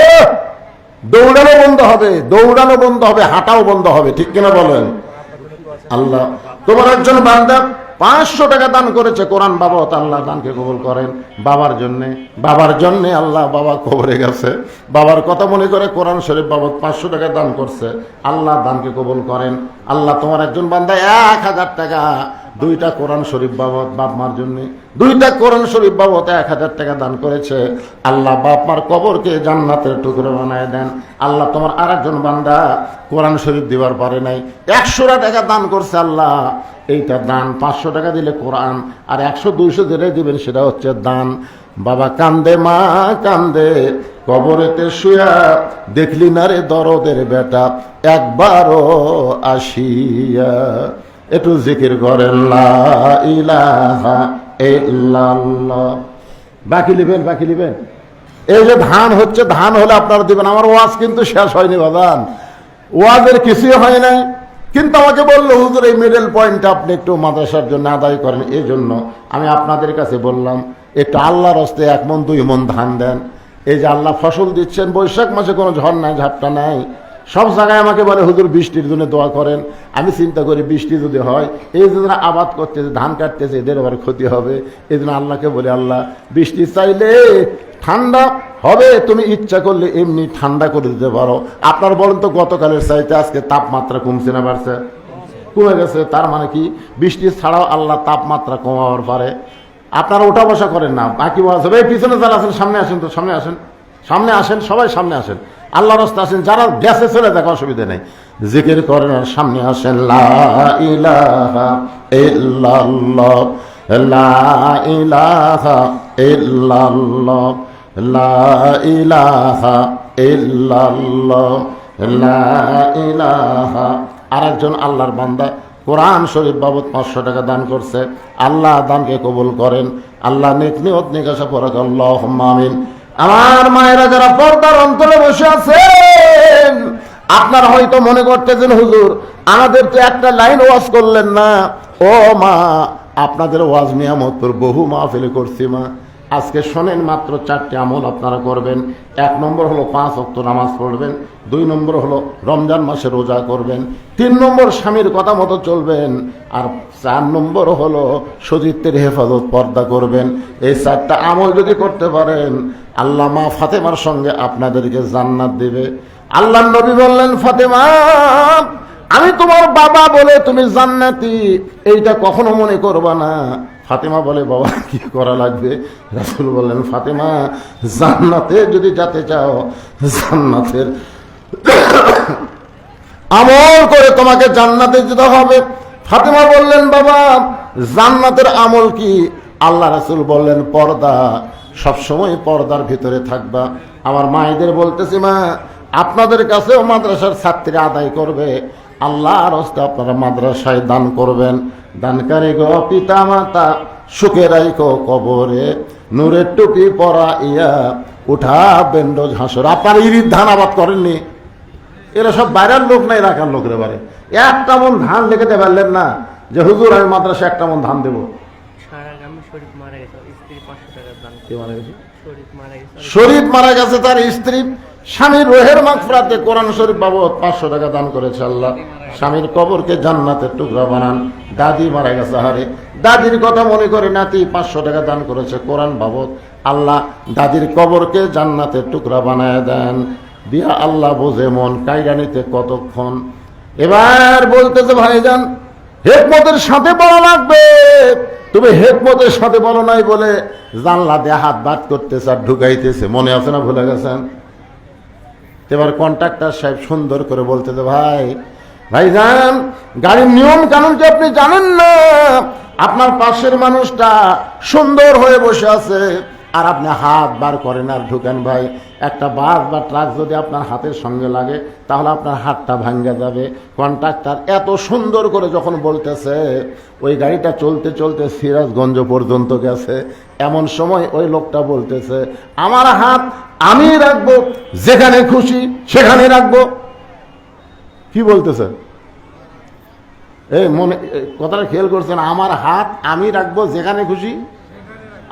দৌড়ানো বন্ধ হবে, দৌড়ানো বন্ধ হবে, হাঁটাও বন্ধ হবে। ঠিক কিনা বলেন? আল্লাহ তোমার একজন বান্দা 500 টাকা দান করেছে কোরআন বাবদ, আল্লাহ দানকে কবুল করেন। বাবার জন্যে আল্লাহ, বাবা কবরে গেছে, বাবার কথা মনে করে কোরআন শরীফ বাবদ 500 টাকা দান করছে, আল্লাহ দানকে কবুল করেন। আল্লাহ তোমার একজন বান্দা 1000 টাকা 2টা কোরআন শরীফ বাবদ বাপ মার জন্য, 2টা কোরআন শরীফ বাবদ 1000 টাকা দান করেছে, আল্লাহ বাপ মার কবরকে জান্নাতের টুকরো বানায় দেন। আল্লাহ তোমার আরেকজন বান্দা কোরআন শরীফ দিবার পারে নাই, 100 টাকা দান করছে, আল্লাহ এইটা দান। 500 টাকা দিলে কোরআন, আর 100-200 যেটা দিবেন সেটা হচ্ছে দান। বাবা কান্দে, মা কান্দে, কবরেতে শুয়া, দেখলি না রে দরদের বেটা একবারও আসিয়া। একটু জিকির করেন লা ইলাহা ইল্লাল্লাহ। বাকি লিবেন, বাকি লিবেন। এই যে ধান হচ্ছে, ধান হলে আপনারা দিবেন। আমার ওয়াজ কিন্তু শেষ হয়নি বাদান, ওয়াজের কিছুই হয় নাই। কিন্তু আমাকে বললো, হুজুর এই মিডল পয়েন্টটা আপনি একটু মাদ্রাসার জন্য আদায় করেন। এই জন্য আমি আপনাদের কাছে বললাম, একটু আল্লাহর হস্তে 1 মণ 2 মণ ধান দেন। এই যে আল্লাহ ফসল দিচ্ছেন, বৈশাখ মাসে কোনো ঝড় নাই, ঝাপটা নাই, সব জায়গায় আমাকে বলে হুজুর বৃষ্টির জন্য দোয়া করেন। আমি চিন্তা করি বৃষ্টি যদি হয়, এই যে যারা আবাদ করতেছে, ধান কাটতেছে, এদের আবার ক্ষতি হবে। এই জন্য আল্লাহকে বলি, আল্লাহ বৃষ্টি চাইলে ঠান্ডা হবে, তুমি ইচ্ছা করলে এমনি ঠান্ডা করে দিতে পারো। আপনার বলেন তো গতকালের চাইতে আজকে তাপমাত্রা কমছে না বাড়ছে? কমে গেছে। তার মানে কি বৃষ্টি ছাড়াও আল্লাহ তাপমাত্রা কমাবার পারে। আপনারা ওঠা বসা করেন না, বাকি ওয়াজ হবে। পিছনে যারা আছেন সামনে আসেন, তো সামনে আসেন, সামনে আসেন, সবাই সামনে আসেন, আল্লাহর রাস্তায় আসেন। যারা গ্যাসে চলে থাকে অসুবিধা নেই, জিকির করেন আর সামনে আসেন। লা ইলাহা ইল্লাল্লাহ, লা ইলাহা ইল্লাল্লাহ, লা ইলাহা ইল্লাল্লাহ, লা ইলাহা। আরেকজন আল্লাহর বান্দা কোরআন শরীফ বাবদ 500 টাকা দান করছে। আল্লাহ দানকে কবুল করেন, আল্লাহ নেক নিয়ত নিকাশা পড়াক, আল্লাহুম্মা আমিন। আমার মায়েরা যারা পর্দার অন্তরে বসে আছেন, আপনারা হয়তো মনে করতেছেন হুজুর আমাদের তো একটা লাইন ওয়াজ করলেন না। ও মা, আপনাদের ওয়াজ নিয়ামতপুর বহু মাহফিলে করছি মা। আজকে শোনেন, মাত্র 4টি আমল আপনারা করবেন। 1 নম্বর হলো 5 ওয়াক্ত নামাজ পড়বেন, 2 নম্বর হলো রমজান মাসে রোজা করবেন, 3 নম্বর স্বামীর কথা মতো চলবেন, আর 4 নম্বর হলো সতীত্বের হেফাজত, পর্দা করবেন। এই 4টা আমল যদি করতে পারেন, আল্লাহ মা ফাতেমার সঙ্গে আপনাদেরকে জান্নাত দেবে। আল্লাহ নবী বললেন, ফাতেমা আমি তোমার বাবা বলে তুমি জান্নাতি, এইটা কখনো মনে করবা না। ফাতেমা বলে, বাবা কি করা লাগবে? রাসূল বললেন, ফাতেমা জান্নাতে যদি যেতে চাও, জান্নাতের আমল করে তোমাকে জান্নাতে যেতে হবে। ফাতেমা বললেন, বাবা জান্নাতের আমল কি? আল্লাহ রাসূল বললেন, পর্দা, সবসময় পর্দার ভিতরে থাকবা। আমার মায়েদের বলতেছি, মা আপনাদের কাছেও মাদ্রাসার ছাত্রী আদায় করবে, আল্লাহর রাস্তায় আপনারা মাদ্রাসায় দান করবেন। দানকারী গো পিতা মাতা, সুখে রাইখো কবরে, নূরের টুপি পরা ইয়া উঠাবেন রোজ হাসর। আপনার ইরির ধান আবাদ করেননি? এরা সব বাইরের লোক না, এলাকার লোক রে বারে। 1 মণ ধান দেখাতে পারলেন না যে হুজুর আমি মাদ্রাসা 1 মণ ধান দেবো। শরীফ মারা গেছে, তার স্ত্রী স্বামীর রোহের মাগফিরাতে কোরআন শরীফ বাবদ 500 টাকা দান করেছে। আল্লাহ স্বামীর কবরকে জান্নাতের টুকরা বানান। দাদি মারা গেছে, হারে দাদির কথা মনে করে নাতি 500 টাকা দান করেছে কোরআন বাবদ। আল্লাহ দাদির কবরকে জান্নাতের টুকরা বানায় দেন। দিয়া আল্লাহ বোঝে মন, কাইরা নিতে কতক্ষণ। এবার বলতেছে, ভাইজান হিকমতের সাথে বলা লাগবে। তুমি হিকমতের সাথে বলো নাই বলে জানলা দিয়ে হাত বাদ করতেছে আর ঢুকাইতেছে, মনে আছে না ভুলে গেছেন? এবার কন্ট্রাক্টর সাহেব সুন্দর করে বলতেছে, ভাইজান গাড়ির নিয়ম কানুন কি আপনি জানেন না? আপনার পাশের মানুষটা সুন্দর হয়ে বসে আছে আর আপনি হাত বার করেন আর ঢুকেন। ভাই একটা বাস বা ট্রাক যদি আপনার হাতের সঙ্গে লাগে তাহলে আপনার হাতটা ভাঙ্গা যাবে। কন্ট্রাক্টর এত সুন্দর করে যখন বলতেছে, ওই গাড়িটা চলতে চলতে সিরাজগঞ্জ পর্যন্ত গেছে। এমন সময় ওই লোকটা বলতেছে, আমার হাত আমি রাখবো, যেখানে খুশি সেখানে রাখবো। কি বলতেছে? এই মনে কথাটা খেয়াল করছেন? আমার হাত আমি রাখবো যেখানে খুশি।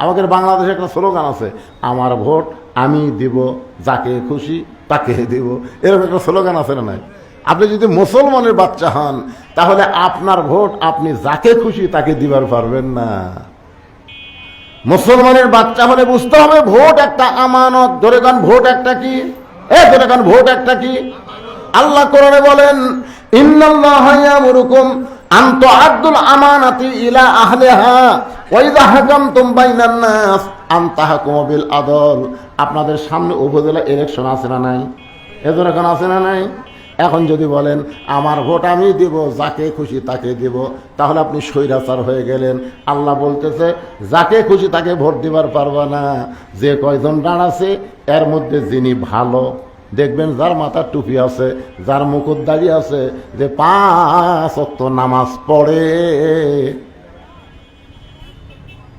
আমাদের বাংলাদেশে একটা স্লোগান আছে, আমার ভোট আমি দিব, যাকে খুশি তাকে দিব। এরকম একটা স্লোগান আছে না নাই? আপনি যদি মুসলমানের বাচ্চা হন তাহলে আপনার ভোট আপনি যাকে খুশি তাকে দিবার পারবেন না। মুসলমানের বাচ্চা হলে বুঝতে হবে ভোট একটা আমানত। ধরে গান ভোট একটা কি? ধরে গান ভোট একটা কি? আল্লাহ কোরআনে বলেন, ইন্নাল্লাহা ইয়ামুরুকুম আন তুআদ্দুল আমানাতি ইলা আহলিহা ওয়া ইযা হাকামতুম বাইনান নাস আন তাহকুমু বিল আদল। আপনাদের সামনে উপজেলা ইলেকশন আছে না নাই? এদের এখন আছে না নাই? এখন যদি বলেন আমার ভোট আমি দিব, যাকে খুশি তাকে দিব, তাহলে আপনি স্বৈরাচার হয়ে গেলেন। আল্লাহ বলতেছে, যাকে খুশি তাকে ভোট দিবার পারবা না। যে কয়জন দাঁড়াছে এর মধ্যে যিনি ভালো, দেখবেন যার মাথার টুপি আছে, যার মুকুট দাড়ি আছে, যে 5 ওয়াক্ত নামাজ পড়ে।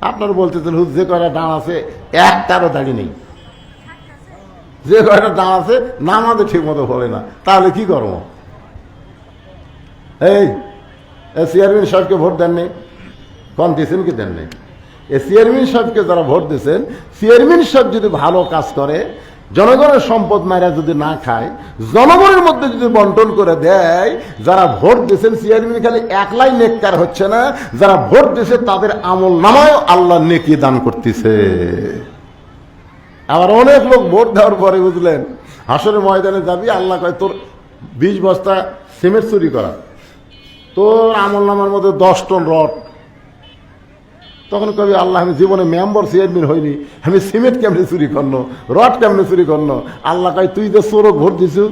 আপনার বলতেছেন হুজুর যে কয়টা দাঁড় আছে একটারও দাড়ি নেই, যে কয়টা দাঁড় আছে নামাজে ঠিক মতো পড়ে না, তাহলে কি করবো? এই চেয়ারম্যান সাহেবকে ভোট দেননি, কোন দিয়েছেন কি দেননি? এই চেয়ারম্যান সাহেবকে যারা ভোট দিয়েছেন, চেয়ারম্যান সাহেব যদি ভালো কাজ করে, জনগণের সম্পদ মায়েরা যদি না খায়, জনগণের মধ্যে যদি বন্টন করে দেয়, যারা ভোট দিয়েছেন চেয়ারম্যান খালি একলাই নেককার হচ্ছে না, যারা ভোট দিয়েছে তাদের আমল নামায় আল্লাহ নেকি দান করতেছে। আবার অনেক লোক ভোট দেওয়ার পরে বুঝলেন হাসরের ময়দানে যাবি, আল্লাহ কয় তোর 20 বস্তা সিমেন্ট চুরি করা, তোর আমল নামার মধ্যে 10 টন রড। তখন কবি আল্লাহ আমি জীবনে মেম্বার চেয়ারম্যান হইনি, আমি সিমেন্ট কেমনে চুরি করনো, রড কেমনে চুরি করনো? আল্লাহ কয় তুই যে চোরক ভোট দিছু,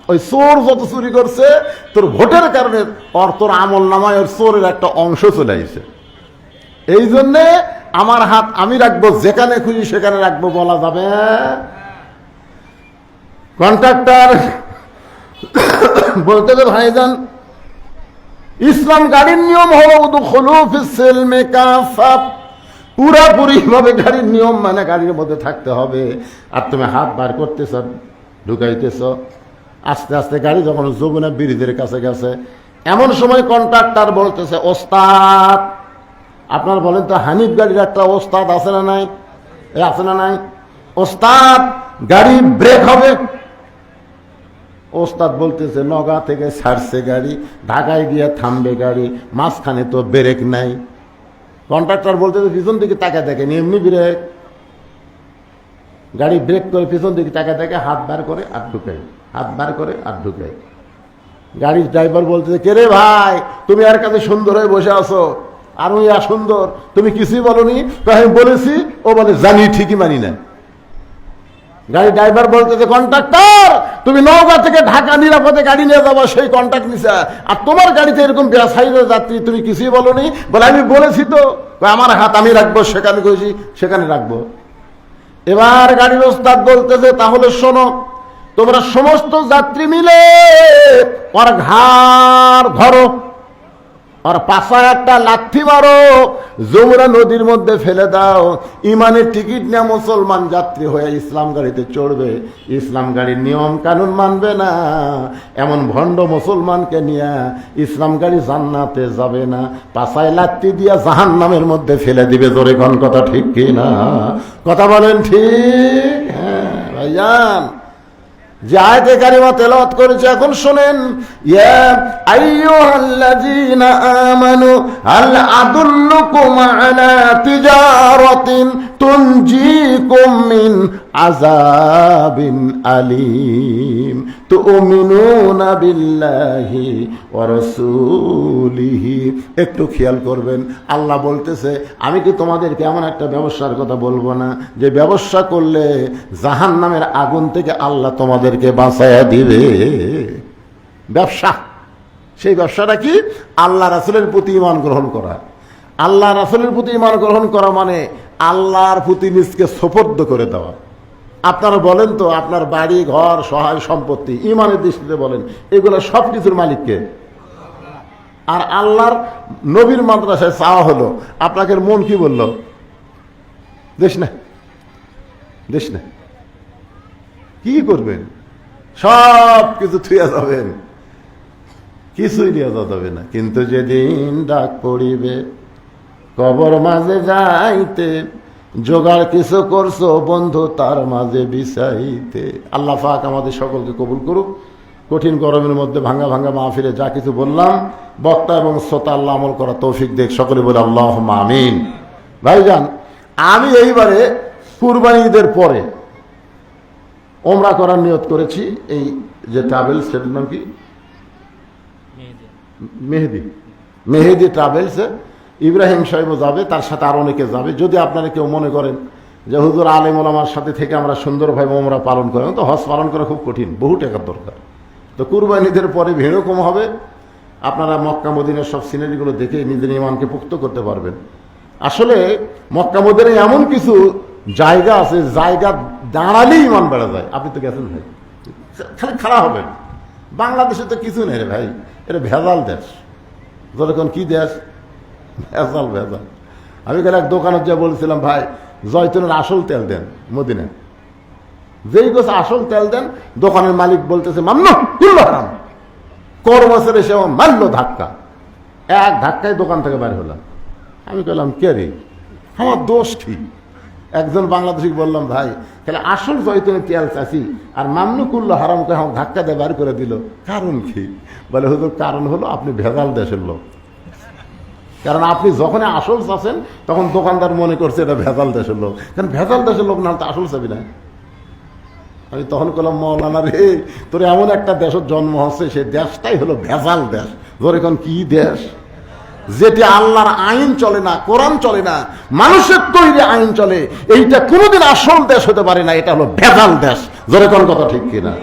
ওই চোর যত চুরি করছে তোর ভোটের কারণে তোর আমল নামায় ওর চোরের একটা অংশ চলে আসছে। এই জন্যে আমার হাত আমি রাখবো, যেখানে খুশি সেখানে রাখবো বলা যাবে। কন্ট্রাক্টর বলতে যে ভাইজান ইসলাম গাড়ির নিয়ম হলো পুরাপুরি ভাবে গাড়ির নিয়ম মানে গাড়ির মধ্যে থাকতে হবে। আর তুমি হাত বার করতেছ, ঢুকাইতেছ, আস্তে আস্তে গাড়ি যখন যমুনা ব্রিজের কাছে গেছে, এমন সময় কন্ট্রাক্টর বলতেছে ওস্তাদ আপনার বলেন তো হানিফ গাড়ির একটা ওস্তাদ আছে না নাই? আছে না নাই? ওস্তাদ গাড়ি ব্রেক হবে। ওস্তাদ বলতেছে নগা থেকে ছাড়ছে গাড়ি, ঢাকায় গিয়ে থামবে গাড়ি, মাঝখানে তো ব্রেক নাই। কন্ট্রাক্টর বলতেছে পিছন দিকে তাকা দেখেন, এমনি ব্রেক। গাড়ি ব্রেক করে পিছন দিকে তাকা দেখে, হাত বার করে আর ঢুকাই, হাত বার করে আর ঢুকাই। গাড়ির ড্রাইভার বলতেছে কে রে ভাই, তুমি আর কাছে সুন্দর হয়ে বসে আছো, আর ওই সুন্দর, তুমি কিছুই বলনি? আমি বলেছি। ও বলে জানি, ঠিকই মানি না। গাড়ি ড্রাইভার বলতেছে কন্ট্রাক্টর তুমি নওগাঁ থেকে ঢাকা নিরাপদে গাড়ি নিয়ে যাবো, সেই কন্ট্রাক্ট নিছে, আর তোমার গাড়িতে এরকম বেসাইজের যাত্রী, তুমি কিছুই বলনি? বলে আমি বলেছি তো। আমার হাত আমি রাখবো, সেখানে কইছি সেখানে রাখবো। এবার গাড়ির ওস্তাদ বলতেছে তাহলে শোনো, তোমরা সমস্ত যাত্রী মিলে ওর ঘাড় ধরো, আর পাশায় একটা লাথি মারো, যমুনা নদীর মধ্যে ফেলে দাও। ইমানের টিকিট নিয়ে মুসলমান যাত্রী হয়ে ইসলাম গাড়িতে চড়বে, ইসলাম গাড়ির নিয়ম কানুন মানবে না, এমন ভণ্ড মুসলমানকে নিয়ে ইসলাম গাড়ি জান্নাতে যাবে না, পাশায় লাথি দিয়া জাহান্নামের মধ্যে ফেলে দিবে। জোরে কোন কথা ঠিক কি না? কথা বলেন ঠিক? হ্যাঁ ভাইজান, যে আয়াতে কারিমা তেলাওয়াত করেছে এখন শুনেন, ইয়া আইয়ুহাল্লাযীনা আমানু হাল আদুল্লুকুম আলা তিজারাতিন তুনজিকুম মিন আযাবিন আলীম তুমিনুনা বিল্লাহি ওয়া রাসূলিহি। একটু খেয়াল করবেন, আল্লাহ বলতেছে আমি কি তোমাদেরকে এমন একটা ব্যবসার কথা বলবো না যে ব্যবসা করলে জাহান্নামের আগুন থেকে আল্লাহ তোমাদেরকে বাঁচায়া দিবে? ব্যবসা, সেই ব্যবসাটা কি? আল্লাহ রাসূলের প্রতি ঈমান গ্রহণ করা। আল্লাহ রাসূলের প্রতি ঈমান গ্রহণ করা মানে আল্লাহর প্রতি নিজকে সুপর্দ করে দেওয়া। আপনারা বলেন তো, আপনার বাড়ি ঘর সহায় সম্পত্তি ঈমানের দৃষ্টিতে বলেন, এগুলো সব কিছুর মালিককে? আর আল্লাহর নবীর মাদ্রাসায় চাওয়া হলো, আপনাকে মন কি বলল? দেশ না, দেশ না, কি করবেন? সব কিছু থুয়া যাবেন, কিছুই নিয়ে যাবে না। কিন্তু যেদিন ডাক পড়িবে কবর মাঝে যাইতে, জোগাড় কিছু করছো বন্ধু তার মাঝে বিছাইতে। আল্লাহ পাক আমাদের সকলকে কবুল করুক। কঠিন গরমের মধ্যে ভাঙ্গা ভাঙ্গা মাহফিলে যা কিছু বললাম, বক্তা এবং শ্রোতা আল্লাহ আমল করা তৌফিক দেখ, সকলে বলে আল্লাহুম্মা আমিন। ভাইজান, আমি এইবারে কুরবানি ঈদের পরে ওমরা করার নিয়ত করেছি। এই যে ট্রাভেলস, সেটার নাম কি? মেহেদি, মেহেদি ট্রাভেলসে ইব্রাহিম সাহেবও যাবে, তার সাথে আর অনেকে যাবে। যদি আপনারা কেউ মনে করেন যে হুজুর আলেম ওলামার সাথে থেকে আমরা সুন্দরভাবে ওমরা পালন করি, তো হজ পালন করা খুব কঠিন, বহু টাকার দরকার। তো কুরবানিদের পরে ভিড়ও কম হবে, আপনারা মক্কা মদিনার সব সিনারিগুলো দেখে নিজের ইমানকে পুক্ত করতে পারবেন। আসলে মক্কা মদিনায় এমন কিছু জায়গা আছে, জায়গা দাঁড়ালেই ইমান বেড়া যায়। আপনি তো গেছেন ভাই, খালি খারাপ হবেন। বাংলাদেশে তো কিছু নেই রে ভাই, এটা ভেজাল দেশ। যখন কি দেশ, ভেজাল ভেজাল। আমি গেলে এক দোকানে যা বলছিলাম, ভাই জয়তুনের আসল তেল দেন মদিনায়। যেই গোছ আসল তেল দেন, দোকানের মালিক বলতেছে মান্য তুল্য হারাম। কর্মচারী এসে মারল ধাক্কা, এক ধাক্কায় দোকান থেকে বাইরে হলাম। আমি বললাম কে রে, আমার দোষ কি? একজন বাংলাদেশি বললাম, ভাই তাহলে আসল জয়তুনের তেল চাষি আর মামলুকুল্লাহ হারামকে আমার ধাক্কা দিয়ে বার করে দিল, কারণ কি? বলে হুজুর কারণ হলো আপনি ভেজাল দেশের লোক। কারণ আপনি যখন আসল চাচ্ছেন তখন দোকানদার মনে করছে এটা ভেজাল দেশের লোক, কারণ ভেজাল দেশের লোক না তো আসল চাবি না। আমি তখন বললাম, মৌলানা রে, তোর এমন একটা দেশের জন্ম হচ্ছে, সে দেশটাই হলো ভেজাল দেশ। ধর এখন কি দেশ? যেটি আল্লাহর আইন চলে না, কোরআন চলে না, মানুষের তৈরি আইন চলে, এইটা কোনোদিন আসল দেশ হতে পারে না, এটা হলো ভেজাল দেশ। জোরে কোন কথা ঠিক কিনা?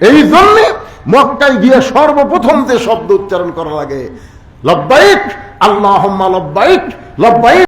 এই জন্যে মক্কায় গিয়ে সর্বপ্রথম যে শব্দ উচ্চারণ করা লাগে, লব্বাইক আল্লাহুম্মা লব্বাইক, লব্বাইক